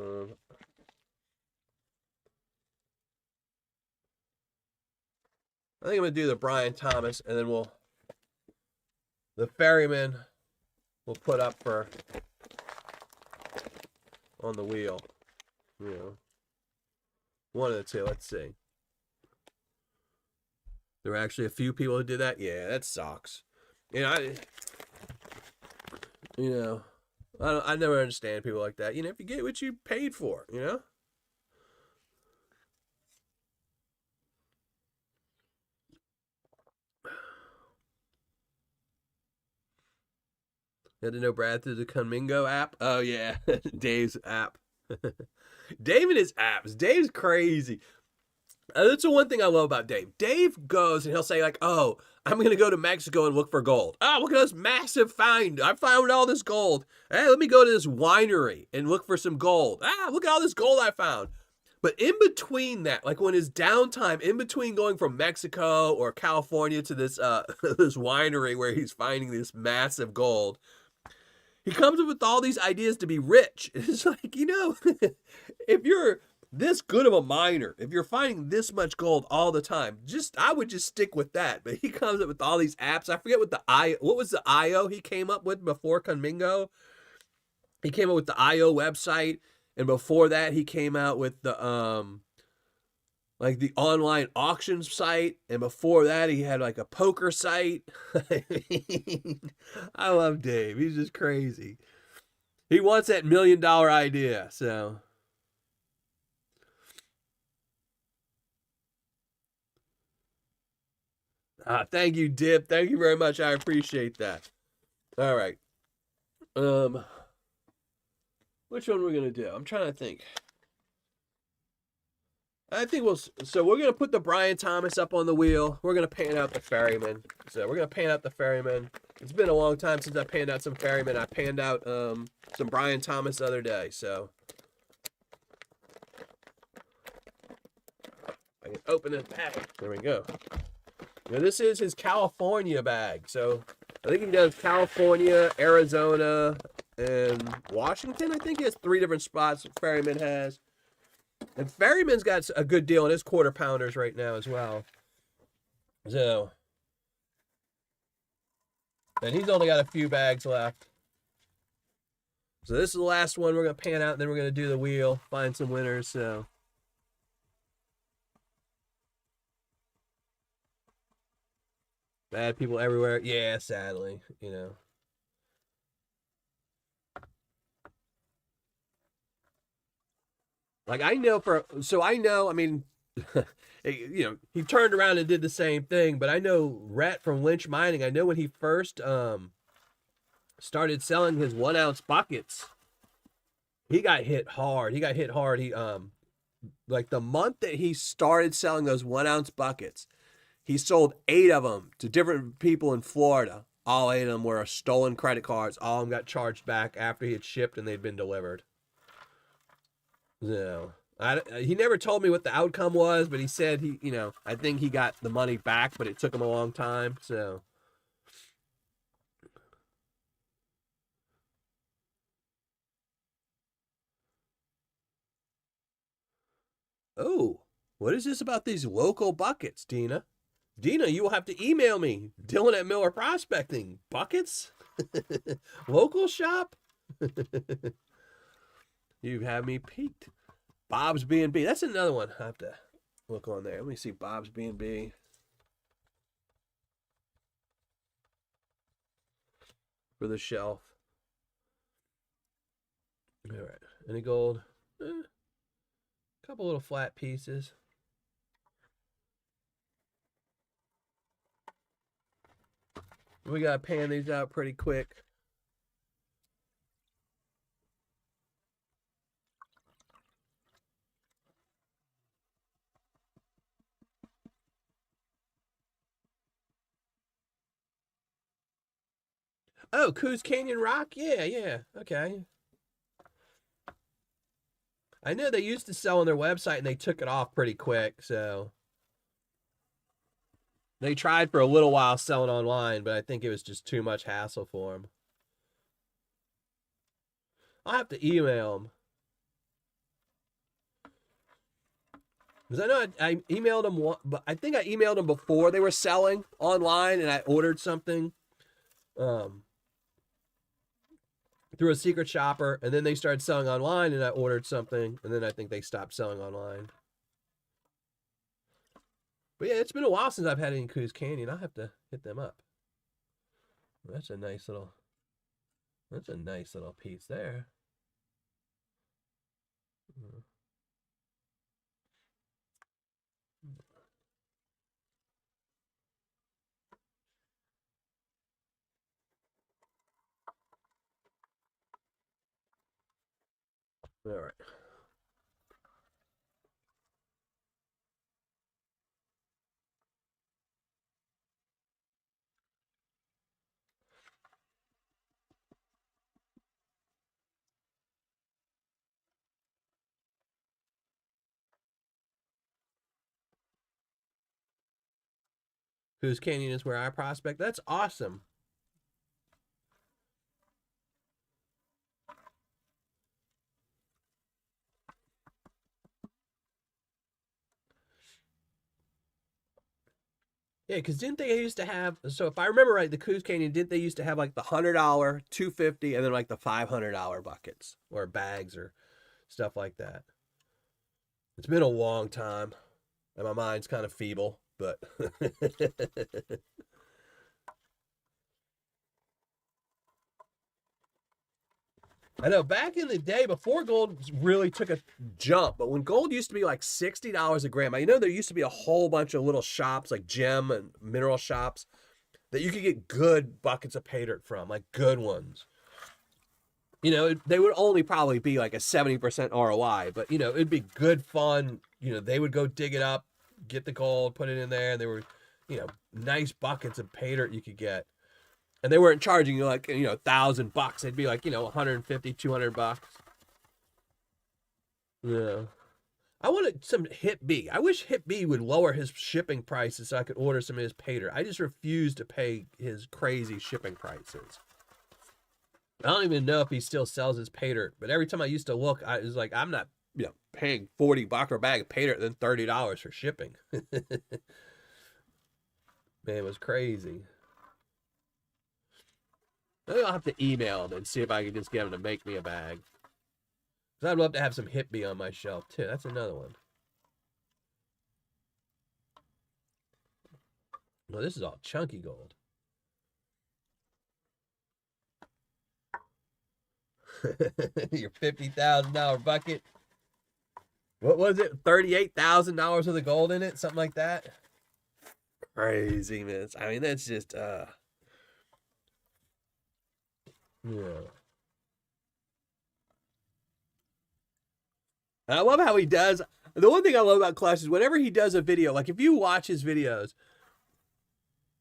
think I'm going to do the Brian Thomas, and then the Ferryman we'll put up on the wheel. One of the two. Let's see. There were actually a few people who did that. Yeah, that sucks. I never understand people like that. If you get what you paid for, You had to know Brad through the Conmingo app. Oh yeah, Dave's app. Dave and his apps. Dave's crazy. That's the one thing I love about Dave. Dave goes and he'll say like, "Oh, I'm gonna go to Mexico and look for gold. Oh, look at this massive find! I found all this gold. Hey, let me go to this winery and look for some gold. Look at all this gold I found." But in between that, like when his downtime, in between going from Mexico or California to this this winery where he's finding this massive gold, he comes up with all these ideas to be rich. It's like, if you're this good of a miner, if you're finding this much gold all the time, I would just stick with that. But he comes up with all these apps. I forget what was the IO he came up with before Conmingo? He came up with the IO website, and before that he came out with the like the online auction site, and before that he had like a poker site. I love Dave. He's just crazy. He wants that $1 million idea, so. Thank you, Dip. Thank you very much. I appreciate that. All right. Which one we're gonna do? I'm trying to think. I think so we're going to put the Brian Thomas up on the wheel. We're going to paint out the Ferryman. So we're going to paint out the Ferryman. It's been a long time since I painted out some Ferryman. I painted out some Brian Thomas the other day. So I can open this bag. There we go. Now this is his California bag. So I think he does California, Arizona, and Washington. I think he has 3 different spots Ferryman has. And Ferryman's got a good deal on his quarter pounders right now as well. So, and he's only got a few bags left. So this is the last one we're going to pan out, and then we're going to do the wheel, find some winners. So, bad people everywhere. Yeah, sadly, Like I know I mean, he turned around and did the same thing, but I know Rhett from Lynch Mining, I know when he first started selling his 1 ounce buckets, he got hit hard. He got hit hard. He like the month that he started selling those 1 ounce buckets, he sold 8 of them to different people in Florida. All 8 of them were stolen credit cards. All of them got charged back after he had shipped and they'd been delivered. So he never told me what the outcome was, but he said I think he got the money back, but it took him a long time. So, oh, what is this about these local buckets, Dina? Dina, you will have to email me. Dylan at Miller Prospecting. Buckets? Local shop? You have me peaked. Bob's B&B. That's another one. I have to look on there. Let me see Bob's B&B. For the shelf. All right. Any gold? Couple little flat pieces. We got to pan these out pretty quick. Oh, Coos Canyon Rock? Yeah. Okay. I know they used to sell on their website and they took it off pretty quick, so they tried for a little while selling online, but I think it was just too much hassle for them. I'll have to email them. Because I know I emailed them, but I think I emailed them before they were selling online, and I ordered something through a secret shopper, and then they started selling online, and I ordered something, and then I think they stopped selling online. But yeah, it's been a while since I've had any Coos Canyon. I'll have to hit them up. That's a nice little piece there. All right. Coos Canyon is where I prospect. That's awesome. Yeah, because didn't they used to have? So if I remember right, the Coos Canyon, didn't they used to have like the $100, $250, and then like the $500 buckets or bags or stuff like that? It's been a long time, and my mind's kind of feeble, but I know back in the day before gold really took a jump, but when gold used to be like $60 a gram, I know there used to be a whole bunch of little shops like gem and mineral shops that you could get good buckets of pay dirt from, like good ones. They would only probably be like a 70% ROI, but it'd be good fun. They would go dig it up, get the gold, put it in there, and they were, nice buckets of pay dirt you could get. And they weren't charging you like, $1,000. They'd be like, 150, $200. Yeah. I wanted some Hip B. I wish Hip B would lower his shipping prices so I could order some of his pay dirt. I just refuse to pay his crazy shipping prices. I don't even know if he still sells his pay dirt, but every time I used to look, I was like, I'm not, paying $40 for a bag of pay dirt, then $30 for shipping. Man, it was crazy. Maybe I'll have to email him and see if I can just get him to make me a bag. Because I'd love to have some Hip B on my shelf, too. That's another one. No, this is all chunky gold. Your $50,000 bucket. What was it? $38,000 worth of gold in it? Something like that? Crazy, man. I mean, that's just, yeah. And I love how he does. The one thing I love about Clash is whenever he does a video, like if you watch his videos,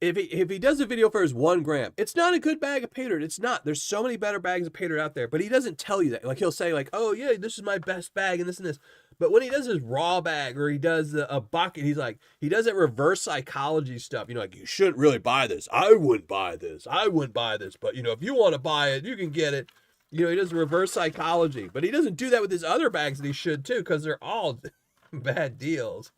if he does a video for his 1 gram, it's not a good bag of Paydirt. It's not. There's so many better bags of Paydirt out there, but he doesn't tell you that. Like he'll say like, oh yeah, this is my best bag and this and this. But when he does his raw bag or he does a bucket, he's like, he does that reverse psychology stuff. You know, like you shouldn't really buy this. I wouldn't buy this. I wouldn't buy this. But you know, if you want to buy it, you can get it. You know, he does reverse psychology, but he doesn't do that with his other bags that he should too, because they're all bad deals.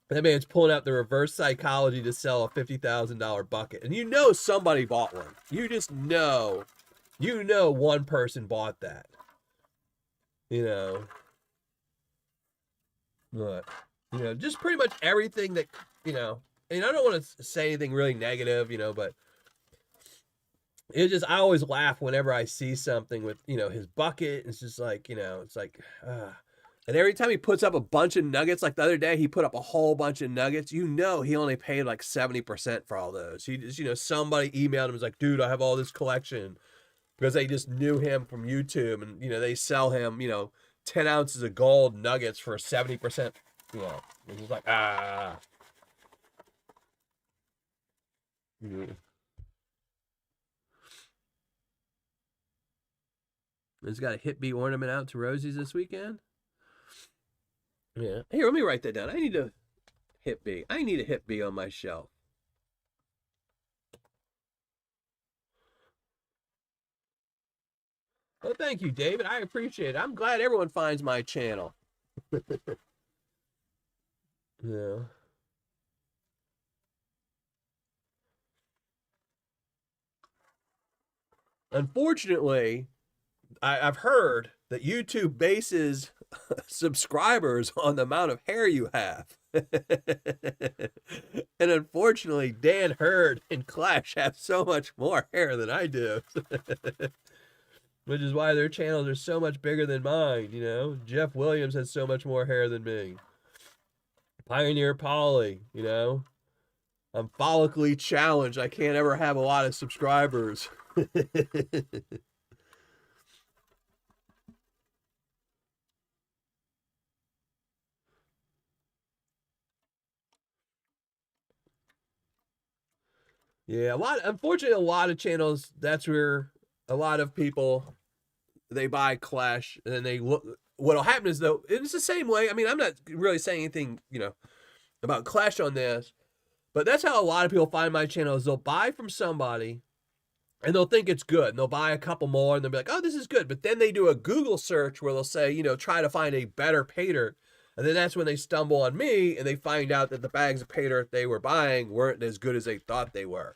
That man's pulling out the reverse psychology to sell a $50,000 bucket. And you know somebody bought one. You just know. You know one person bought that. You know. But, you know, just pretty much everything that, you know. And I don't want to say anything really negative, you know, but it just, I always laugh whenever I see something with, you know, his bucket. It's just like, you know, it's like, and every time he puts up a bunch of nuggets, like the other day, he put up a whole bunch of nuggets. You know, he only paid like 70% for all those. He just, you know, somebody emailed him and was like, dude, I have all this collection, because they just knew him from YouTube, and, you know, they sell him, you know, 10 ounces of gold nuggets for 70%. You know, it's just like, Mm-hmm. He's got a hip bee ornament out to Rosie's this weekend. Yeah. Here, let me write that down. I need a hip bee. I need a hip bee on my shelf. Well, thank you, David. I appreciate it. I'm glad everyone finds my channel. Yeah. Unfortunately, I've heard that YouTube bases subscribers on the amount of hair you have. And unfortunately, Dan Hurd and Clash have so much more hair than I do. Which is why their channels are so much bigger than mine, you know? Jeff Williams has so much more hair than me. Pioneer Polly, you know? I'm follically challenged. I can't ever have a lot of subscribers. Yeah, unfortunately, a lot of channels, that's where a lot of people, they buy Clash, and then they look, what'll happen is, though, it's the same way. I mean, I'm not really saying anything, you know, about Clash on this, but that's how a lot of people find my channel, is they'll buy from somebody, and they'll think it's good, and they'll buy a couple more, and they'll be like, oh, this is good, but then they do a Google search where they'll say, you know, try to find a better Paydirt, and then that's when they stumble on me, and they find out that the bags of Paydirt they were buying weren't as good as they thought they were.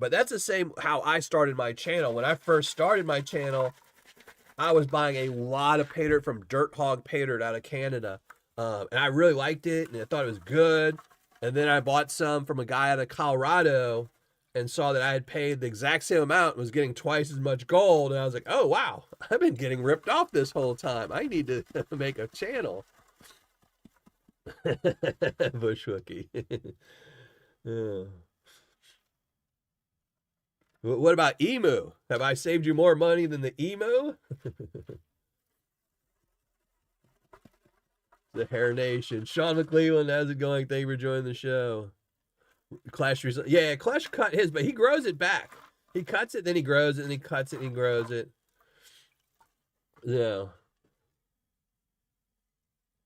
But that's the same how I started my channel. When I first started my channel, I was buying a lot of Paydirt from Dirt Hog Paydirt out of Canada. And I really liked it, and I thought it was good. And then I bought some from a guy out of Colorado and saw that I had paid the exact same amount and was getting twice as much gold. And I was like, oh, wow, I've been getting ripped off this whole time. I need to make a channel. Bushwookie. Yeah. What about Emu? Have I saved you more money than the Emu? The Hair Nation. Sean McClelland, how's it going? Thank you for joining the show. Clash result. Yeah, Clash cut his, but he grows it back. He cuts it, then he grows it, and he cuts it, and he grows it. Yeah.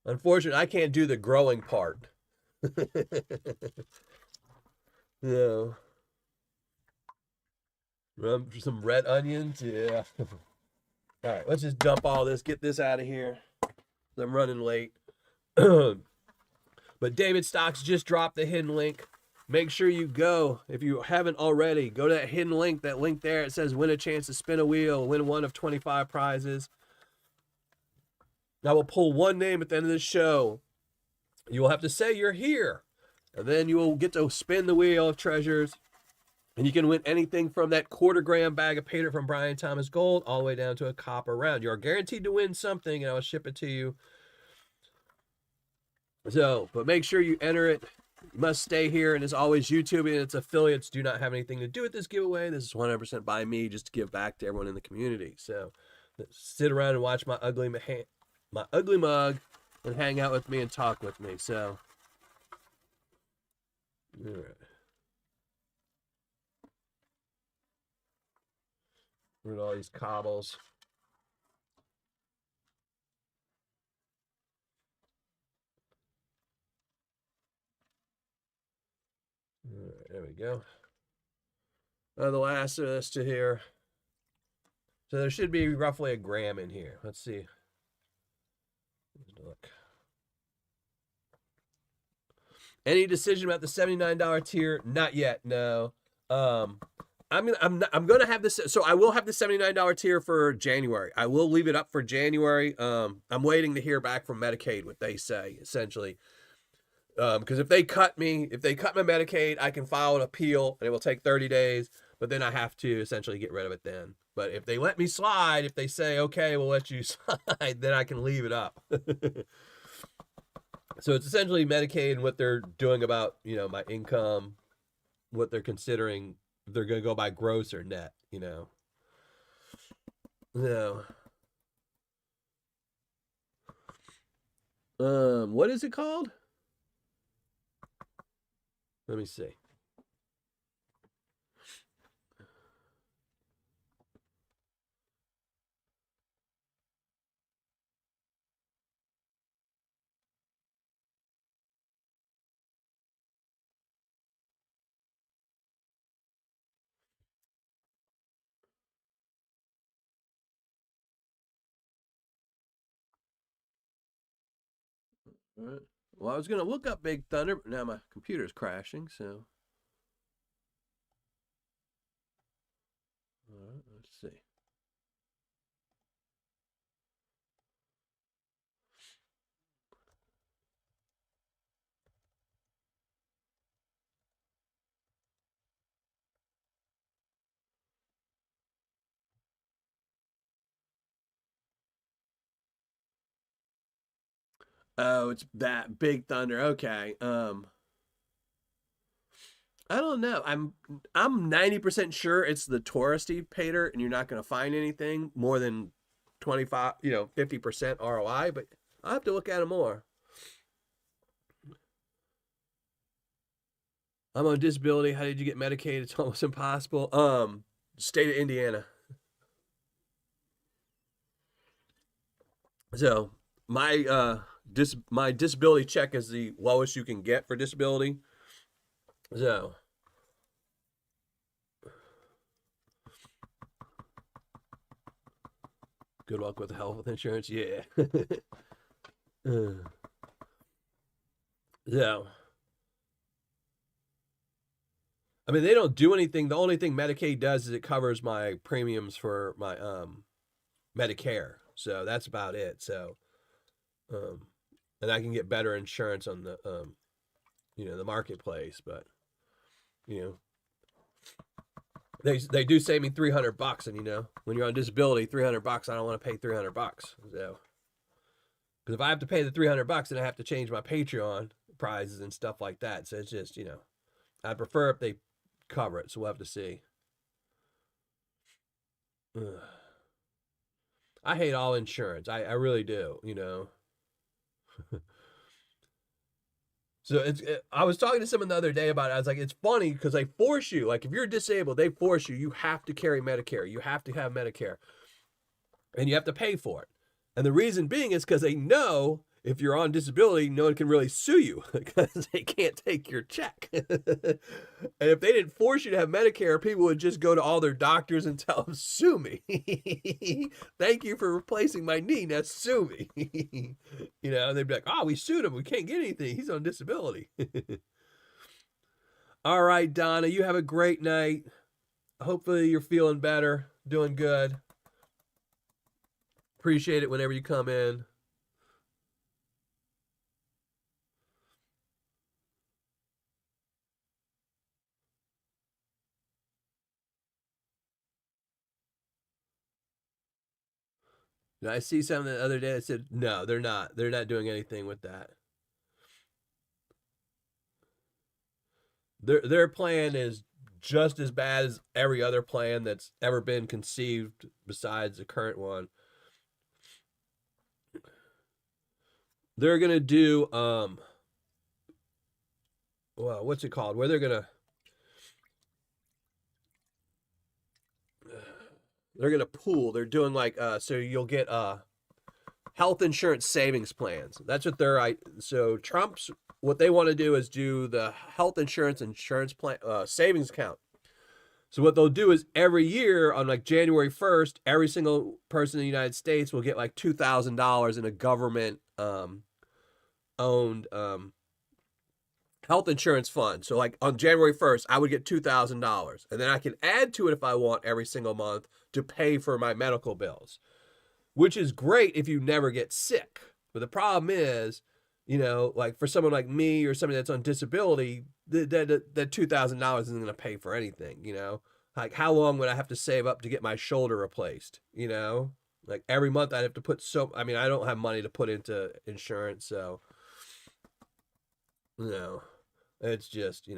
Unfortunately, I can't do the growing part. Yeah. Some red onions, yeah. All right, let's just dump all this, get this out of here. I'm running late. But David Stocks just dropped the hidden link. Make sure you go, if you haven't already, go to that hidden link, that link there. It says win a chance to spin a wheel, win one of 25 prizes. I will pull one name at the end of the show. You will have to say you're here, and then you will get to spin the wheel of treasures. And you can win anything from that quarter-gram bag of Paydirt from Brian Thomas Gold all the way down to a copper round. You are guaranteed to win something, and I will ship it to you. So, but make sure you enter it. You must stay here, and as always, YouTube and its affiliates do not have anything to do with this giveaway. This is 100% by me, just to give back to everyone in the community. So, sit around and watch my ugly mug and hang out with me and talk with me. So, all right. Rid of all these cobbles. All right, there we go. The last of this to here. So there should be roughly a gram in here. Let's see. Look. Any decision about the $79 tier? Not yet. No. I'm gonna have this. So I will have the $79 tier for January. I will leave it up for January. I'm waiting to hear back from Medicaid what they say essentially. Because if they cut my Medicaid, I can file an appeal and it will take 30 days. But then I have to essentially get rid of it then. But if they let me slide, if they say okay, we'll let you slide, then I can leave it up. So it's essentially Medicaid and what they're doing about, my income, what they're considering. They're going to go by gross or net, No. What is it called? Let me see. All right. Well, I was going to look up Big Thunder, but now my computer's crashing, so. All right, let's see. Oh, it's that Big Thunder. Okay. I don't know. I'm 90% sure it's the touristy Paydirt, and you're not going to find anything more than 25, 50% ROI, but I'll have to look at it more. I'm on disability. How did you get Medicaid? It's almost impossible. State of Indiana. So my disability check is the lowest you can get for disability. So good luck with health insurance. Yeah. So I mean, they don't do anything. The only thing Medicaid does is it covers my premiums for my Medicare. So that's about it. So and I can get better insurance on the the marketplace, but they do save me $300, and when you're on disability, $300, I don't want to pay $300. So because if I have to pay the $300, then I have to change my Patreon prizes and stuff like that. So it's just I'd prefer if they cover it. So we'll have to see. Ugh. I hate all insurance. I really do. So I was talking to someone the other day about it. I was like, it's funny because they force you. Like if you're disabled, they force you. You have to carry Medicare. You have to have Medicare, and you have to pay for it. And the reason being is because they know if you're on disability, no one can really sue you because they can't take your check. And if they didn't force you to have Medicare, people would just go to all their doctors and tell them, sue me. Thank you for replacing my knee. Now sue me. And they'd be like, oh, we sued him. We can't get anything. He's on disability. All right, Donna, you have a great night. Hopefully you're feeling better, doing good. Appreciate it whenever you come in. I see something the other day that said no, they're not. They're not doing anything with that. Their plan is just as bad as every other plan that's ever been conceived besides the current one. They're gonna do well, what's it called? Where they're gonna pool. They're doing like so you'll get health insurance savings plans. That's what they're so Trump's what they want to do is do the health insurance plan savings account. So what they'll do is every year on like January 1st, every single person in the United States will get like $2,000 in a government owned health insurance fund. So like on January 1st, I would get $2,000 and then I can add to it if I want every single month to pay for my medical bills, which is great if you never get sick. But the problem is, like for someone like me or somebody that's on disability, that $2,000 isn't going to pay for anything. Like how long would I have to save up to get my shoulder replaced? Like every month I'd have to put I mean, I don't have money to put into insurance. So, no, it's just,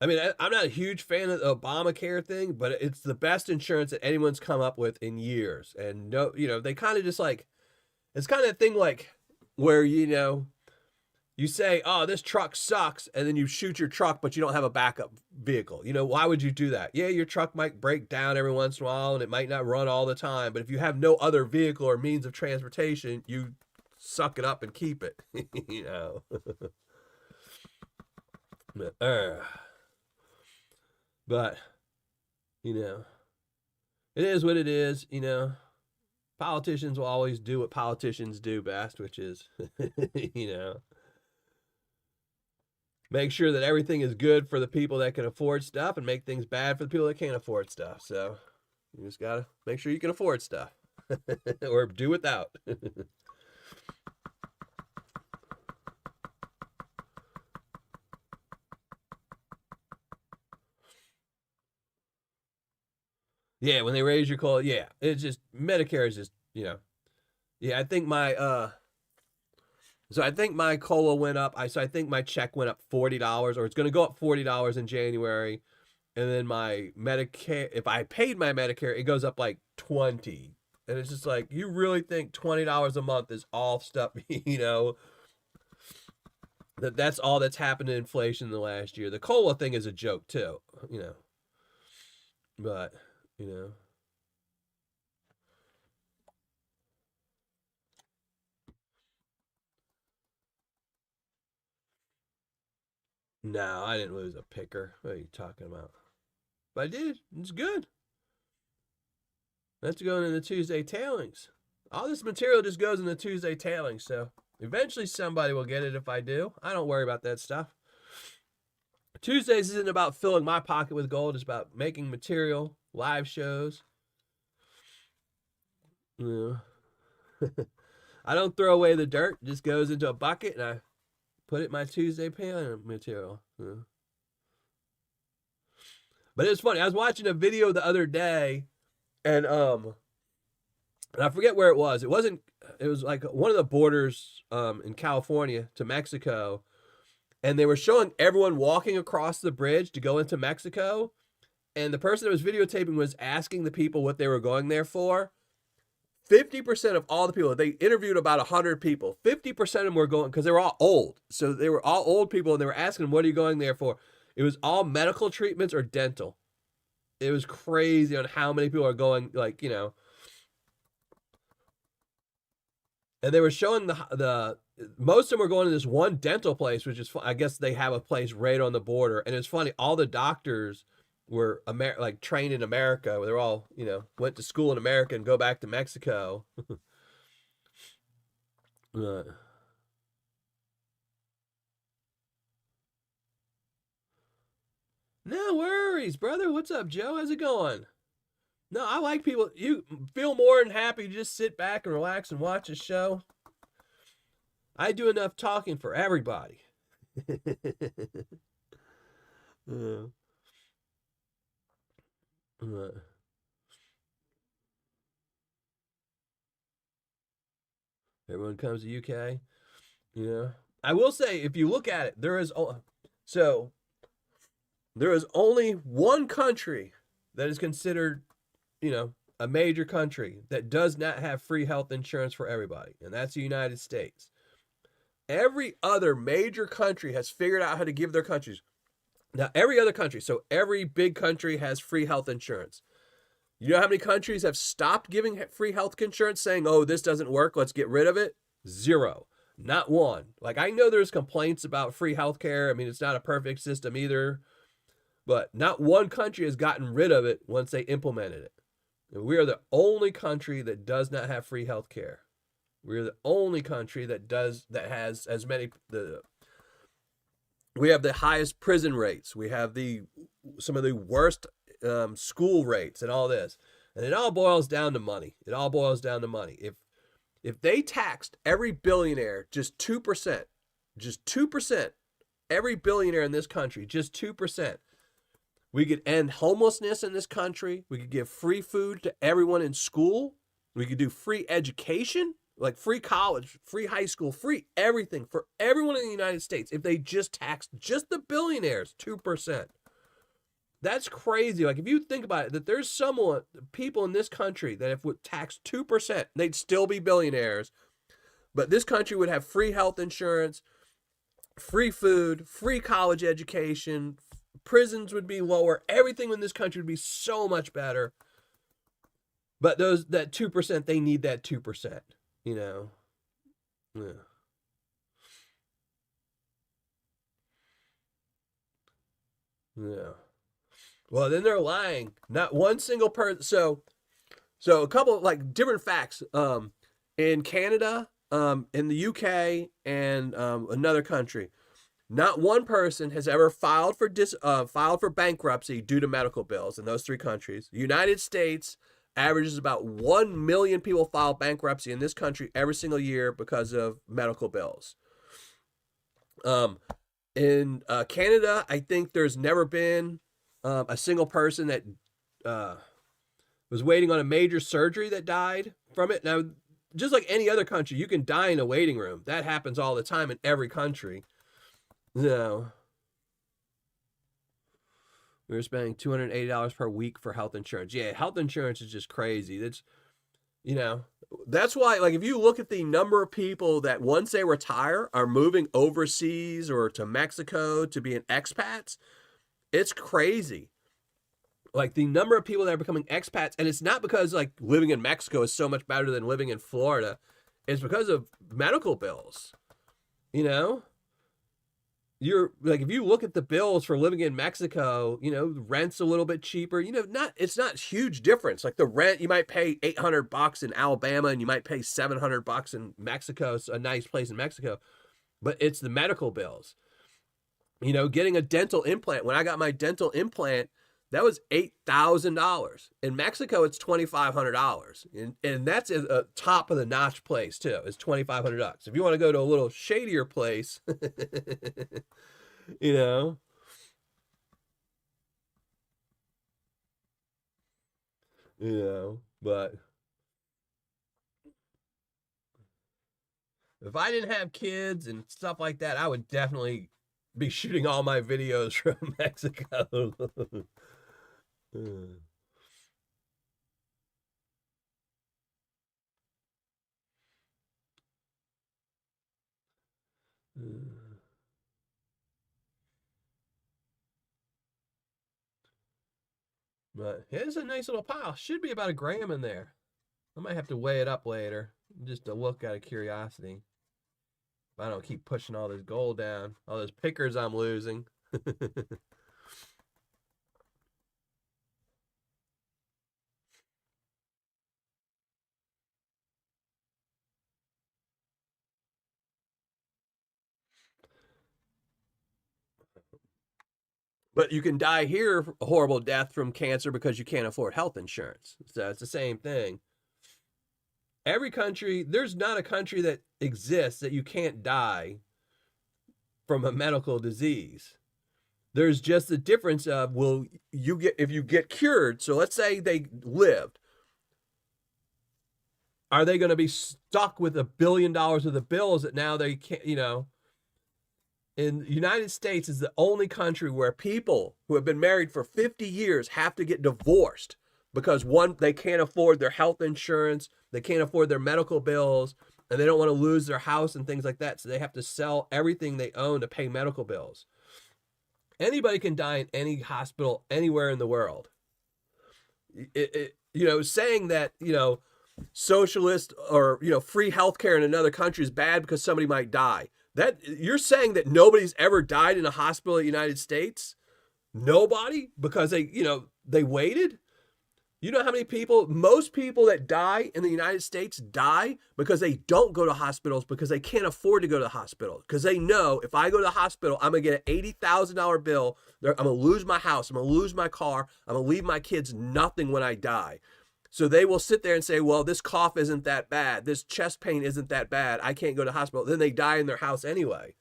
I mean, I'm not a huge fan of the Obamacare thing, but it's the best insurance that anyone's come up with in years. And no, they kind of just like, it's kind of a thing like where, you say, oh, this truck sucks, and then you shoot your truck, but you don't have a backup vehicle. Why would you do that? Yeah, your truck might break down every once in a while, and it might not run all the time, but if you have no other vehicle or means of transportation, you suck it up and keep it, but, it is what it is. Politicians will always do what politicians do best, which is, make sure that everything is good for the people that can afford stuff and make things bad for the people that can't afford stuff. So you just got to make sure you can afford stuff or do without. Yeah, when they raise your call, yeah, it's just Medicare is just. Yeah, I think my cola went up. So I think my check went up $40, or it's going to go up $40 in January, and then my Medicare, if I paid my Medicare, it goes up like 20. And it's just like, you really think $20 a month is all stuff, that's all that's happened to inflation in the last year. The cola thing is a joke too, but you know. No, I didn't lose a picker. What are you talking about? But I did. It's good. That's going in the Tuesday tailings. All this material just goes in the Tuesday tailings, so eventually somebody will get it if I do. I don't worry about that stuff. Tuesdays isn't about filling my pocket with gold, it's about making material, live shows. Yeah. I don't throw away the dirt, it just goes into a bucket and I put it in my Tuesday pan material. Yeah. But it's funny. I was watching a video the other day, and I forget where it was. It wasn't. It was like one of the borders in California to Mexico, and they were showing everyone walking across the bridge to go into Mexico, and the person that was videotaping was asking the people what they were going there for. 50% of all the people, they interviewed about 100 people. 50% of them were going because they were all old. So they were all old people, and they were asking them, what are you going there for? It was all medical treatments or dental. It was crazy on how many people are going, and they were showing the most of them were going to this one dental place, which is, I guess they have a place right on the border. And it's funny, all the doctors were like trained in America. They're all, went to school in America and go back to Mexico. uh, no worries, brother. What's up, Joe? How's it going? No, I like people. You feel more than happy to just sit back and relax and watch a show. I do enough talking for everybody. uh, uh, Everyone comes to UK. Yeah. I will say, if you look at it, so there is only one country that is considered, you know, a major country that does not have free health insurance for everybody, and that's the United States. Every other major country has figured out how to give their countries. Now, every other country, so every big country has free health insurance. You know how many countries have stopped giving free health insurance, saying, oh, this doesn't work, let's get rid of it? Zero. Not one. Like, I know there's complaints about free health care. I mean, it's not a perfect system either, but not one country has gotten rid of it once they implemented it. And we are the only country that does not have free health care. We're the only country that has as many we have the highest prison rates. We have some of the worst school rates and all this. And it all boils down to money. It all boils down to money. If they taxed every billionaire just 2%, just 2%, every billionaire in this country, just 2%, we could end homelessness in this country. We could give free food to everyone in school. We could do free education, like free college, free high school, free everything for everyone in the United States if they just taxed just the billionaires 2%. That's crazy. Like, if you think about it, that there's people in this country that if would tax 2%, they'd still be billionaires. But this country would have free health insurance, free food, free college education, prisons would be lower. Everything in this country would be so much better. But that 2%, they need that 2%, you know. Yeah. Yeah. Well, then they're lying. Not one single person. So a couple like different facts. In Canada, in the UK, and another country, not one person has ever filed for bankruptcy due to medical bills in those three countries. The United States averages about 1 million people file bankruptcy in this country every single year because of medical bills. In Canada, I think there's never been a single person that was waiting on a major surgery that died from it. Now, just like any other country, you can die in a waiting room. That happens all the time in every country. No. We were spending $280 per week for health insurance. Yeah, health insurance is just crazy. That's why, like, if you look at the number of people that once they retire are moving overseas or to Mexico to be an expats, it's crazy. Like, the number of people that are becoming expats, and it's not because, like, living in Mexico is so much better than living in Florida. It's because of medical bills, you know? You're like, if you look at the bills for living in Mexico, rent's a little bit cheaper. It's not huge difference. Like, the rent, you might pay $800 in Alabama and you might pay $700 in Mexico. It's a nice place in Mexico, but it's the medical bills. Getting a dental implant. When I got my dental implant, that was $8,000. In Mexico, it's $2,500, and that's a top of the notch place too. It's $2,500. If you want to go to a little shadier place, you know, But if I didn't have kids and stuff like that, I would definitely be shooting all my videos from Mexico. But it's a nice little pile. Should be about a gram in there. I might have to weigh it up later, just to look out of curiosity. If I don't keep pushing all this gold down, all those pickers I'm losing. But you can die here a horrible death from cancer because you can't afford health insurance. So it's the same thing. Every country, there's not a country that exists that you can't die from a medical disease. There's just the difference of, if you get cured, so let's say they lived. are they going to be stuck with $1 billion of the bills that now they can't, in the United States is the only country where people who have been married for 50 years have to get divorced because one, they can't afford their health insurance, they can't afford their medical bills, and they don't want to lose their house and things like that. So they have to sell everything they own to pay medical bills. Anybody can die in any hospital anywhere in the world. Saying that, socialist or, free healthcare in another country is bad because somebody might die. That you're saying that nobody's ever died in a hospital in the United States? Nobody? Because they waited? You know how many people, most people that die in the United States die because they don't go to hospitals because they can't afford to go to the hospital. Because they know if I go to the hospital, I'm going to get an $80,000 bill. I'm going to lose my house. I'm going to lose my car. I'm going to leave my kids nothing when I die. So they will sit there and say, well, this cough isn't that bad. This chest pain isn't that bad. I can't go to the hospital. Then they die in their house anyway.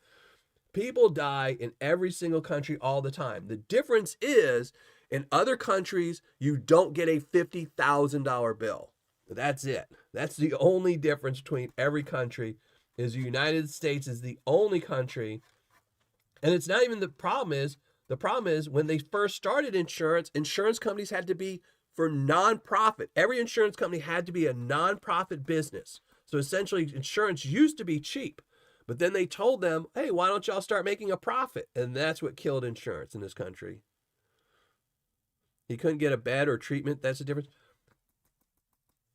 People die in every single country all the time. The difference is in other countries, you don't get a $50,000 bill. That's it. That's the only difference between every country is the United States is the only country. And it's not even the problem is when they first started insurance companies had to be for nonprofit. Every insurance company had to be a nonprofit business. So essentially, insurance used to be cheap. But then they told them, hey, why don't y'all start making a profit? And that's what killed insurance in this country. You couldn't get a bed or treatment. That's the difference.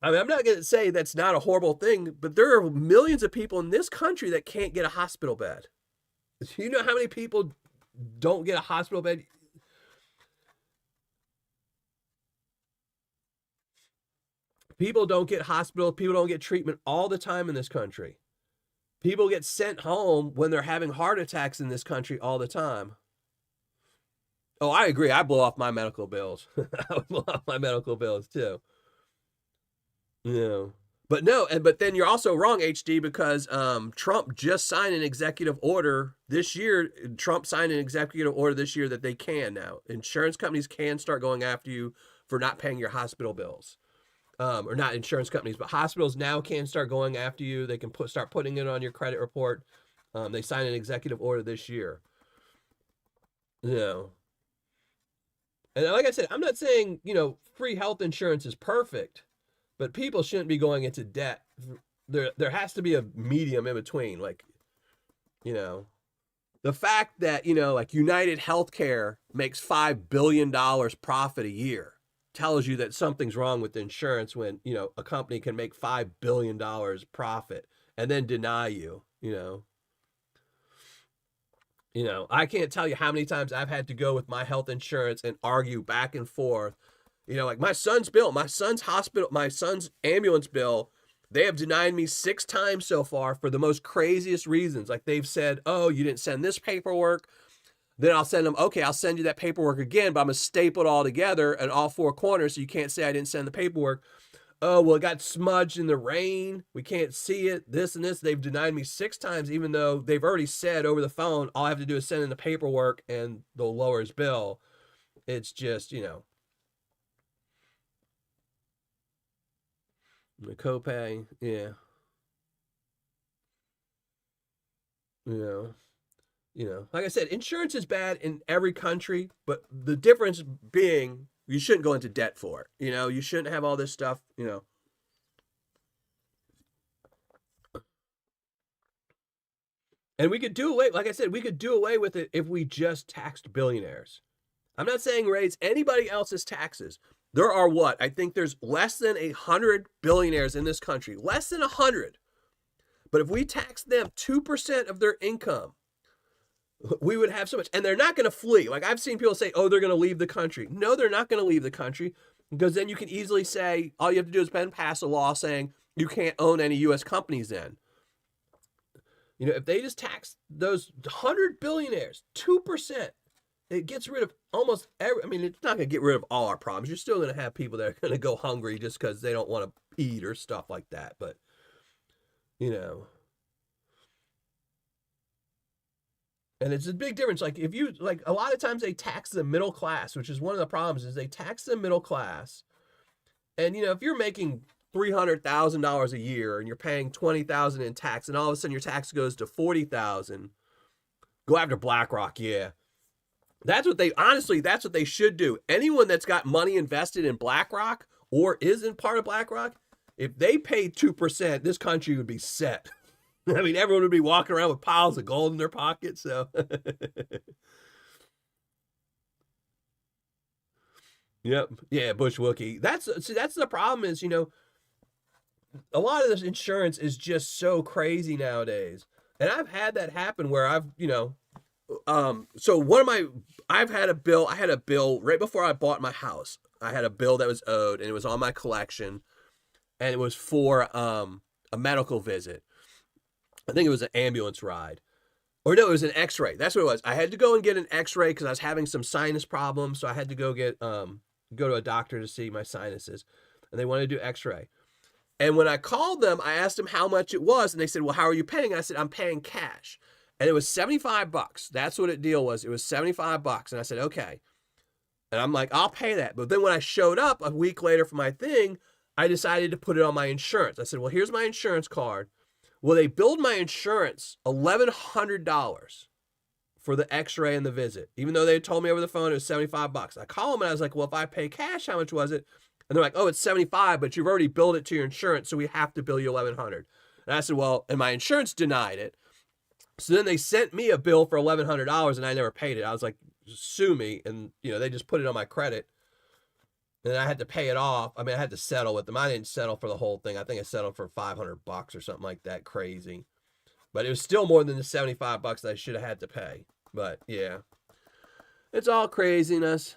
I mean, I'm not going to say that's not a horrible thing, but there are millions of people in this country that can't get a hospital bed. You know how many people don't get a hospital bed? People don't get hospital, people don't get treatment all the time in this country. People get sent home when they're having heart attacks in this country all the time. Oh, I agree. I blow off my medical bills. I would blow off my medical bills too. Yeah. But no, but then you're also wrong, HD, because Trump just signed an executive order this year. Trump signed an executive order this year that they can now. Insurance companies can start going after you for not paying your hospital bills. Or not insurance companies, but hospitals now can start going after you. They can start putting it on your credit report. They signed an executive order this year. And like I said, I'm not saying, free health insurance is perfect, but people shouldn't be going into debt. There has to be a medium in between. Like, the fact that, like United Healthcare makes $5 billion profit a year tells you that something's wrong with insurance when, a company can make $5 billion profit and then deny you, I can't tell you how many times I've had to go with my health insurance and argue back and forth. Like my son's bill, my son's hospital, my son's ambulance bill, they have denied me 6 times so far for the most craziest reasons. Like they've said, oh, you didn't send this paperwork. Then I'll send them, okay, I'll send you that paperwork again, but I'm going to staple it all together in all 4 corners so you can't say I didn't send the paperwork. Oh, well, it got smudged in the rain. We can't see it, this and this. They've denied me 6 times, even though they've already said over the phone, all I have to do is send in the paperwork and they'll lower his bill. It's just, the copay, yeah. Like I said, insurance is bad in every country, but the difference being you shouldn't go into debt for it. You shouldn't have all this stuff, And we could do away, like I said, we could do away with it if we just taxed billionaires. I'm not saying raise anybody else's taxes. There are I think there's less than 100 billionaires in this country, less than 100. But if we tax them 2% of their income, we would have so much. And they're not going to flee. Like I've seen people say, oh, they're going to leave the country. No, they're not going to leave the country because then you can easily say, all you have to do is pass a law saying you can't own any U.S. companies then. If they just tax those 100 billionaires, 2%, it gets rid of almost it's not going to get rid of all our problems. You're still going to have people that are going to go hungry just because they don't want to eat or stuff like that. But, And it's a big difference. Like if you a lot of times they tax the middle class, which is one of the problems is they tax the middle class. And if you're making $300,000 a year and you're paying $20,000 in tax, and all of a sudden your tax goes to $40,000, go after BlackRock. Yeah. That's what they should do. Anyone that's got money invested in BlackRock or isn't part of BlackRock, if they paid 2%, this country would be set. I mean, everyone would be walking around with piles of gold in their pockets. So, yep, yeah, Bush Wookie. That's the problem is, a lot of this insurance is just so crazy nowadays, and I've had that happen where so I've had a bill. I had a bill right before I bought my house. I had a bill that was owed, and it was on my collection, and it was for a medical visit. I think it was an ambulance ride. Or no, it was an x-ray. That's what it was. I had to go and get an x-ray because I was having some sinus problems, so I had to go to a doctor to see my sinuses, and they wanted to do x-ray. And when I called them, I asked them how much it was, and they said, "Well, how are you paying?" I said, "I'm paying cash." And it was $75. That's what the deal was. It was $75. And I said, "Okay." And I'm like, "I'll pay that." But then when I showed up a week later for my thing, I decided to put it on my insurance. I said, "Well, here's my insurance card." Well, they billed my insurance $1,100 for the x-ray and the visit, even though they told me over the phone it was $75. I called them and I was like, "Well, if I pay cash, how much was it?" And they're like, "Oh, it's $75, but you've already billed it to your insurance, so we have to bill you $1,100. And I said, "Well," and my insurance denied it. So then they sent me a bill for $1,100 and I never paid it. I was like, "Sue me." And, they just put it on my credit. And I had to pay it off. I mean, I had to settle with them. I didn't settle for the whole thing. I think I settled for $500 or something like that. Crazy. But it was still more than the $75 that I should have had to pay. But yeah, it's all craziness.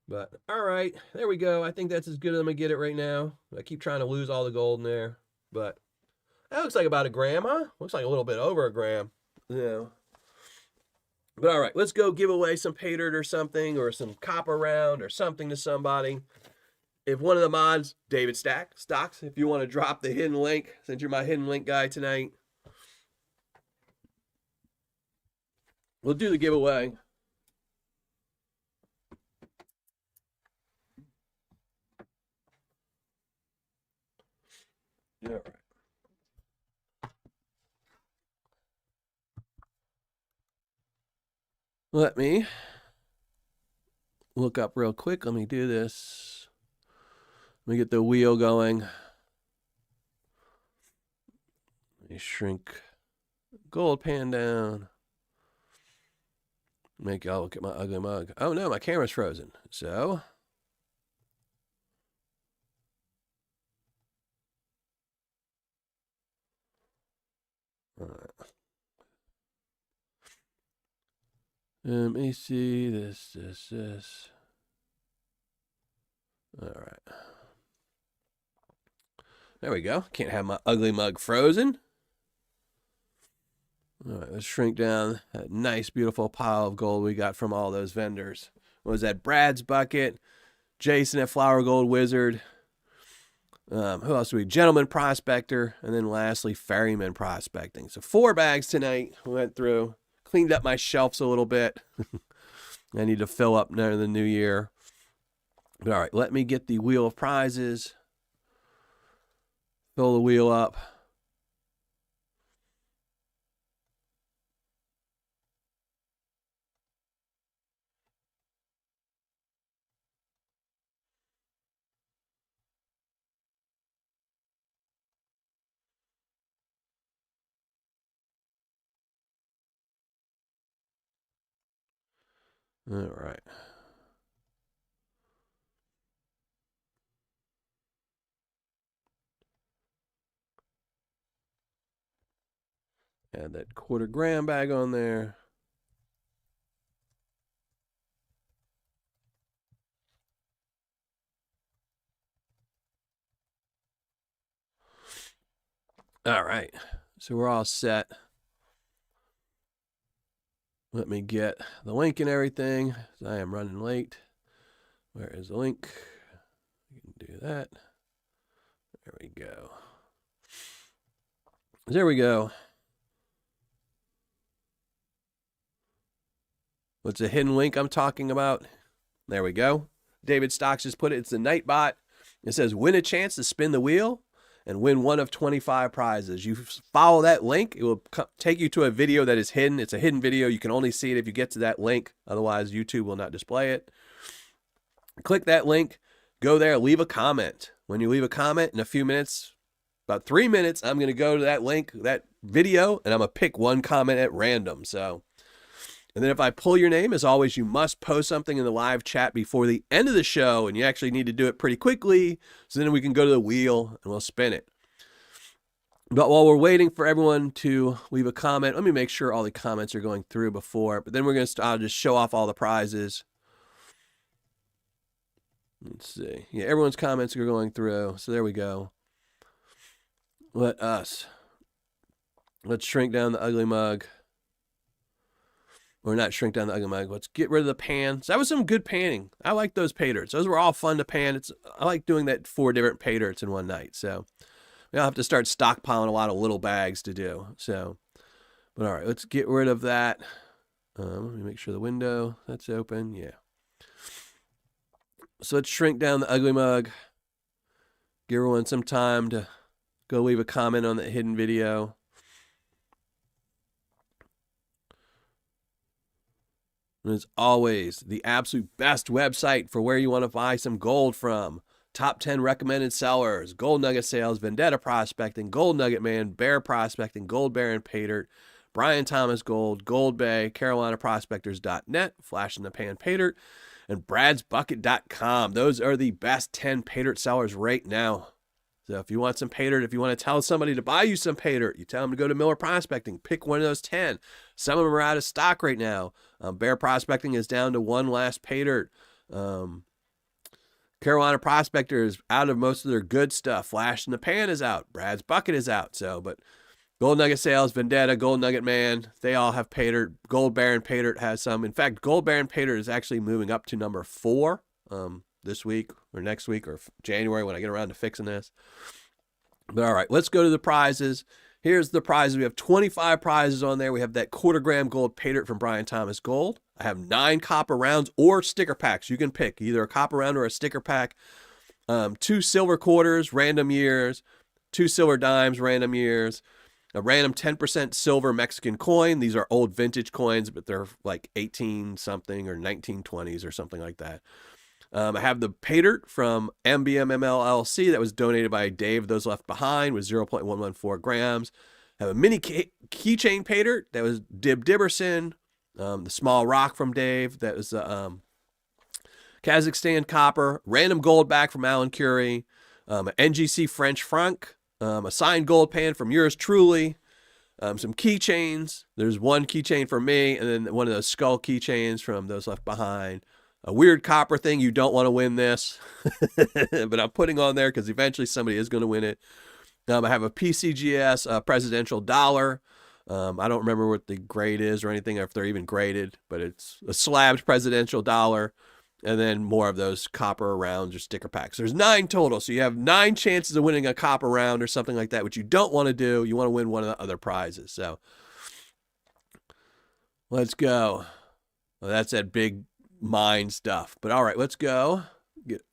But all right, there we go. I think that's as good as I'm gonna get it right now. I keep trying to lose all the gold in there, but that looks like about a gram, huh? Looks like a little bit over a gram. Yeah. But all right, let's go give away some Paydirt or something, or some copper round or something to somebody. If one of the mods, David Stocks, if you want to drop the hidden link, since you're my hidden link guy tonight, we'll do the giveaway. All right. Let me look up real quick. Let me do this. Let me get the wheel going. Let me shrink gold pan down. Make y'all look at my ugly mug. Oh no, my camera's frozen. So all right. Let me see this. All right. There we go. Can't have my ugly mug frozen. All right, let's shrink down that nice, beautiful pile of gold we got from all those vendors. What was that? Brad's Bucket, Jason at Flower Gold Wizard. Who else do we? Gentleman Prospector, and then lastly, Ferryman Prospecting. So 4 bags tonight. We went through, cleaned up my shelves a little bit. I need to fill up near the new year. But all right, let me get the wheel of prizes. Fill the wheel up. All right. Add that 1/4 gram bag on there. All right. So we're all set. Let me get the link and everything. I am running late. Where is the link? We can do that. There we go. There we go. What's the hidden link I'm talking about? There we go. David Stocks just put it. It's the Nightbot. It says, win a chance to spin the wheel and win one of 25 prizes. You follow that link. It will take you to a video that is hidden. It's a hidden video. You can only see it if you get to that link. Otherwise, YouTube will not display it. Click that link. Go there. Leave a comment. When you leave a comment in a few minutes, about 3 minutes, I'm going to go to that link, that video, and I'm going to pick one comment at random. So, and then if I pull your name, as always, you must post something in the live chat before the end of the show, and you actually need to do it pretty quickly, so then we can go to the wheel and we'll spin it. But while we're waiting for everyone to leave a comment, let me make sure all the comments are going through before, but then we're going to I'll just show off all the prizes. Let's see. Yeah, everyone's comments are going through, so there we go. Let's shrink down the ugly mug. Or not shrink down the ugly mug. Let's get rid of the pan. So that was some good panning. I like those Paydirts. Those were all fun to pan. I like doing that 4 different Paydirts in one night. So I'll have to start stockpiling a lot of little bags to do. So, but all right, let's get rid of that. Let me make sure the window that's open. Yeah. So let's shrink down the ugly mug. Give everyone some time to go leave a comment on the hidden video. And as always, the absolute best website for where you want to buy some gold from. Top 10 recommended sellers, Gold Nugget Sales, Vendetta Prospecting, Gold Nugget Man, Bear Prospecting, Gold Baron Paydirt, Brian Thomas Gold, Gold Bay, CarolinaProspectors.net, Flash in the Pan Paydirt, and Brad'sBucket.com. Those are the best 10 Paydirt sellers right now. So if you want some Paydirt, if you want to tell somebody to buy you some Paydirt, you tell them to go to Miller Prospecting, pick one of those 10. Some of them are out of stock right now. Bear Prospecting is down to one last Paydirt. Carolina Prospectors out of most of their good stuff. Flash in the Pan is out. Brad's Bucket is out. So, but Gold Nugget Sales, Vendetta, Gold Nugget Man, they all have Paydirt. Gold Baron Paydirt has some. In fact, Gold Baron Paydirt is actually moving up to number 4 this week or next week or January when I get around to fixing this. But all right, let's go to the prizes. Here's the prizes. We have 25 prizes on there. We have that 1/4 gram gold Paydirt from Brian Thomas Gold. I have 9 copper rounds or sticker packs. You can pick either a copper round or a sticker pack. 2 silver quarters, random years. 2 silver dimes, random years. A random 10% silver Mexican coin. These are old vintage coins, but they're like 18 something or 1920s or something like that. I have the Paydirt from MBMML LLC that was donated by Dave, Those Left Behind, with 0.114 grams. I have a mini keychain Paydirt that was Dib Dibberson. The small rock from Dave that was Kazakhstan copper. Random gold back from Alan Curie. An NGC French franc. A signed gold pan from yours truly. Some keychains. There's one keychain for me, and then one of those skull keychains from Those Left Behind. A weird copper thing. You don't want to win this, but I'm putting on there because eventually somebody is going to win it. I have a PCGS presidential dollar. I don't remember what the grade is or anything, or if they're even graded, but it's a slabbed presidential dollar. And then more of those copper rounds or sticker packs. There's 9 total. So you have 9 chances of winning a copper round or something like that, which you don't want to do. You want to win one of the other prizes. So let's go. Well, that's that big mind stuff. But all right, let's go. Get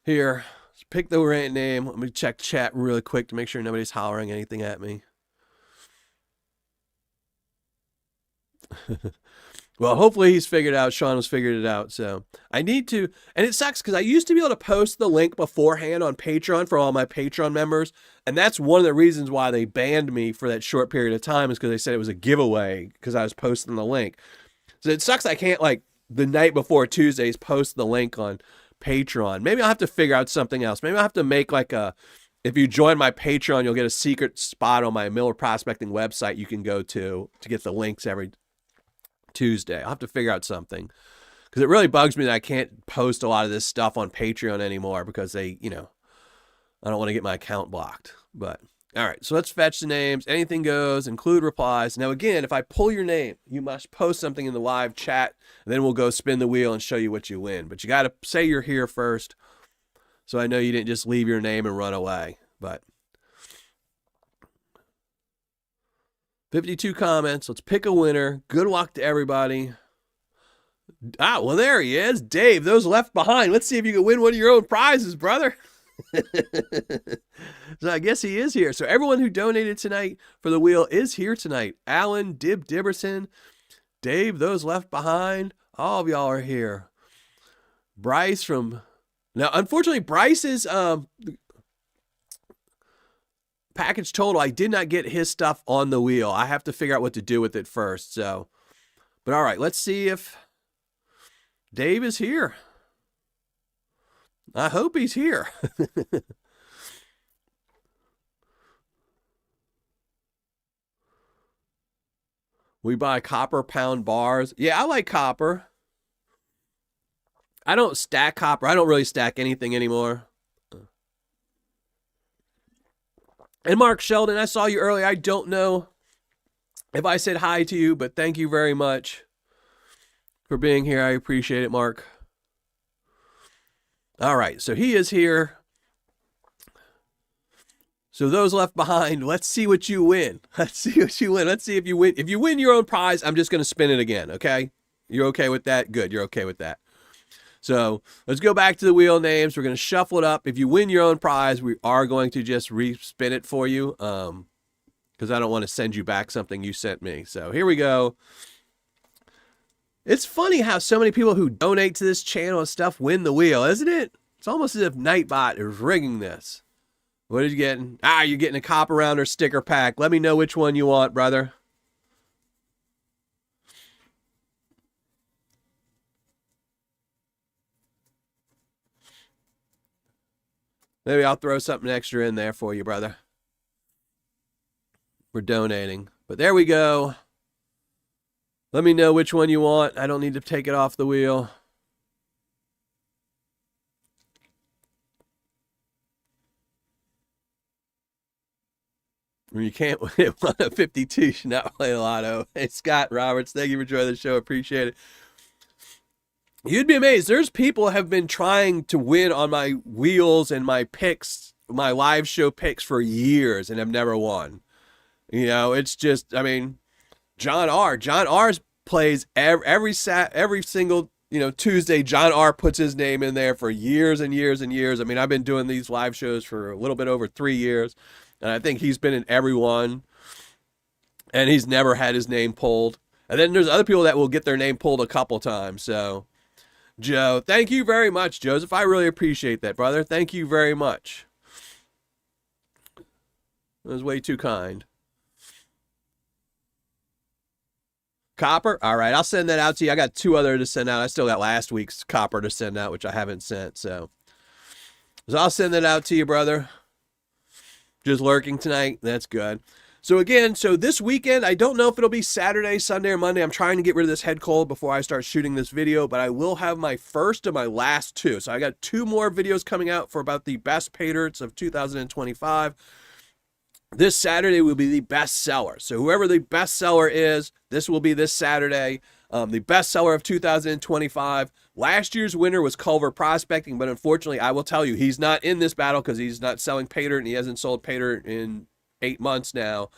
here. Let's pick the right name. Let me check chat really quick to make sure nobody's hollering anything at me. Well, hopefully he's figured out. Sean has figured it out. So I need to, and it sucks because I used to be able to post the link beforehand on Patreon for all my Patreon members. And that's one of the reasons why they banned me for that short period of time, is because they said it was a giveaway because I was posting the link. So it sucks I can't, like, the night before Tuesdays post the link on Patreon. Maybe I'll have to figure out something else. Maybe I'll have to make like a, if you join my Patreon, you'll get a secret spot on my Miller Prospecting website you can go to get the links every Tuesday. I'll have to figure out something, because it really bugs me that I can't post a lot of this stuff on Patreon anymore because they, you know, I don't want to get my account blocked. But all right, so let's fetch the names. Anything goes, include replies. Now again, if I pull your name, you must post something in the live chat, and then we'll go spin the wheel and show you what you win. But you got to say you're here first, so I know you didn't just leave your name and run away. But 52 comments. Let's pick a winner. Good luck to everybody. Ah, well, there he is. Dave, those left behind. Let's see if you can win one of your own prizes, brother. So I guess he is here. So everyone who donated tonight for the wheel is here tonight. Alan, Dibberson, Dave, those left behind. All of y'all are here. Bryce from... Now, unfortunately, Bryce's package total, I did not get his stuff on the wheel. I have to figure out what to do with it first. So, but all right, let's see if Dave is here. I hope he's here. We buy copper pound bars. Yeah, I like copper. I don't stack copper. I don't really stack anything anymore. And Mark Sheldon, I saw you earlier. I don't know if I said hi to you, but thank you very much for being here. I appreciate it, Mark. All right, so he is here. So those left behind, let's see what you win. Let's see what you win. Let's see if you win. If you win your own prize, I'm just going to spin it again, okay? You're okay with that? Good, you're okay with that. So let's go back to the wheel names. We're going to shuffle it up. If you win your own prize, we are going to just re-spin it for you because I don't want to send you back something you sent me. So here we go. It's funny how so many people who donate to this channel and stuff win the wheel, isn't it? It's almost as if Nightbot is rigging this. What are you getting? Ah, you're getting a copper rounder sticker pack. Let me know which one you want, brother. Maybe I'll throw something extra in there for you, brother. We're donating. But there we go. Let me know which one you want. I don't need to take it off the wheel. You can't win 152. You should not play lotto. Hey, Scott Roberts, thank you for joining the show. Appreciate it. You'd be amazed. There's people have been trying to win on my wheels and my picks, my live show picks for years and have never won. You know, it's just, I mean, John R. plays every single, Tuesday. John R. puts his name in there for years and years and years. I mean, I've been doing these live shows for a little bit over 3 years. And I think he's been in every one. And he's never had his name pulled. And then there's other people that will get their name pulled a couple times. So, Joe, thank you very much, Joseph. I really appreciate that, brother. Thank you very much. That was way too kind. Copper? All right, I'll send that out to you. I got 2 other to send out. I still got last week's copper to send out, which I haven't sent. So I'll send that out to you, brother. Just lurking tonight. That's good. So again, this weekend, I don't know if it'll be Saturday, Sunday, or Monday. I'm trying to get rid of this head cold before I start shooting this video, but I will have my first and my last 2. So I got 2 more videos coming out for about the best Paydirts of 2025. This Saturday will be the best seller. So whoever the best seller is, this will be this Saturday. The best seller of 2025. Last year's winner was Culver Prospecting, but unfortunately, I will tell you, he's not in this battle because he's not selling Paydirt, and he hasn't sold Paydirt in 8 months now.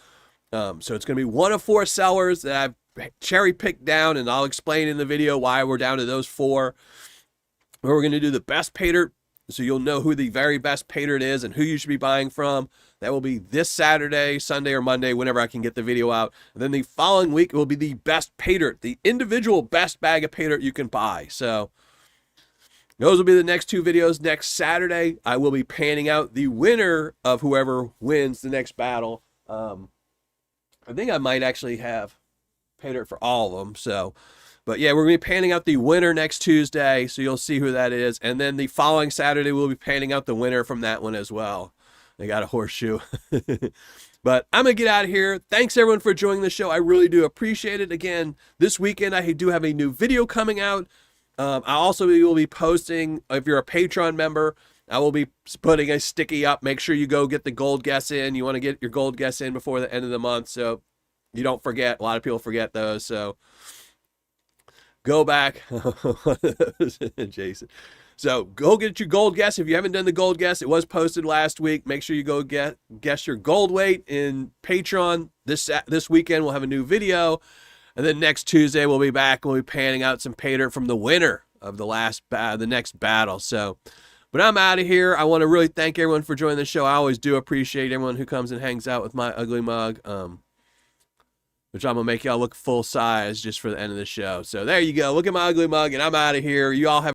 So it's going to be one of 4 sellers that I've cherry-picked down, and I'll explain in the video why we're down to those 4. We're going to do the best Paydirt, so you'll know who the very best Paydirt is and who you should be buying from. That will be this Saturday, Sunday, or Monday, whenever I can get the video out. And then the following week will be the best Paydirt, the individual best bag of Paydirt you can buy. So those will be the next 2 videos. Next Saturday, I will be panning out the winner of whoever wins the next battle. I think I might actually have Paydirt for all of them. So, but yeah, we're going to be panning out the winner next Tuesday, so you'll see who that is. And then the following Saturday, we'll be panning out the winner from that one as well. They got a horseshoe. But I'm going to get out of here. Thanks, everyone, for joining the show. I really do appreciate it. Again, this weekend, I do have a new video coming out. I also will be posting, if you're a Patreon member, I will be putting a sticky up. Make sure you go get the gold guess in. You want to get your gold guess in before the end of the month, so you don't forget. A lot of people forget those, so go back. Jason. So go get your gold guess. If you haven't done the gold guess, it was posted last week. Make sure you go guess your gold weight in Patreon. This weekend we'll have a new video. And then next Tuesday we'll be back and we'll be panning out some Paydirt from the winner of the next battle. So, but I'm out of here. I want to really thank everyone for joining the show. I always do appreciate everyone who comes and hangs out with my ugly mug. Which I'm going to make y'all look full size just for the end of the show. So there you go. Look at my ugly mug, and I'm out of here. You all have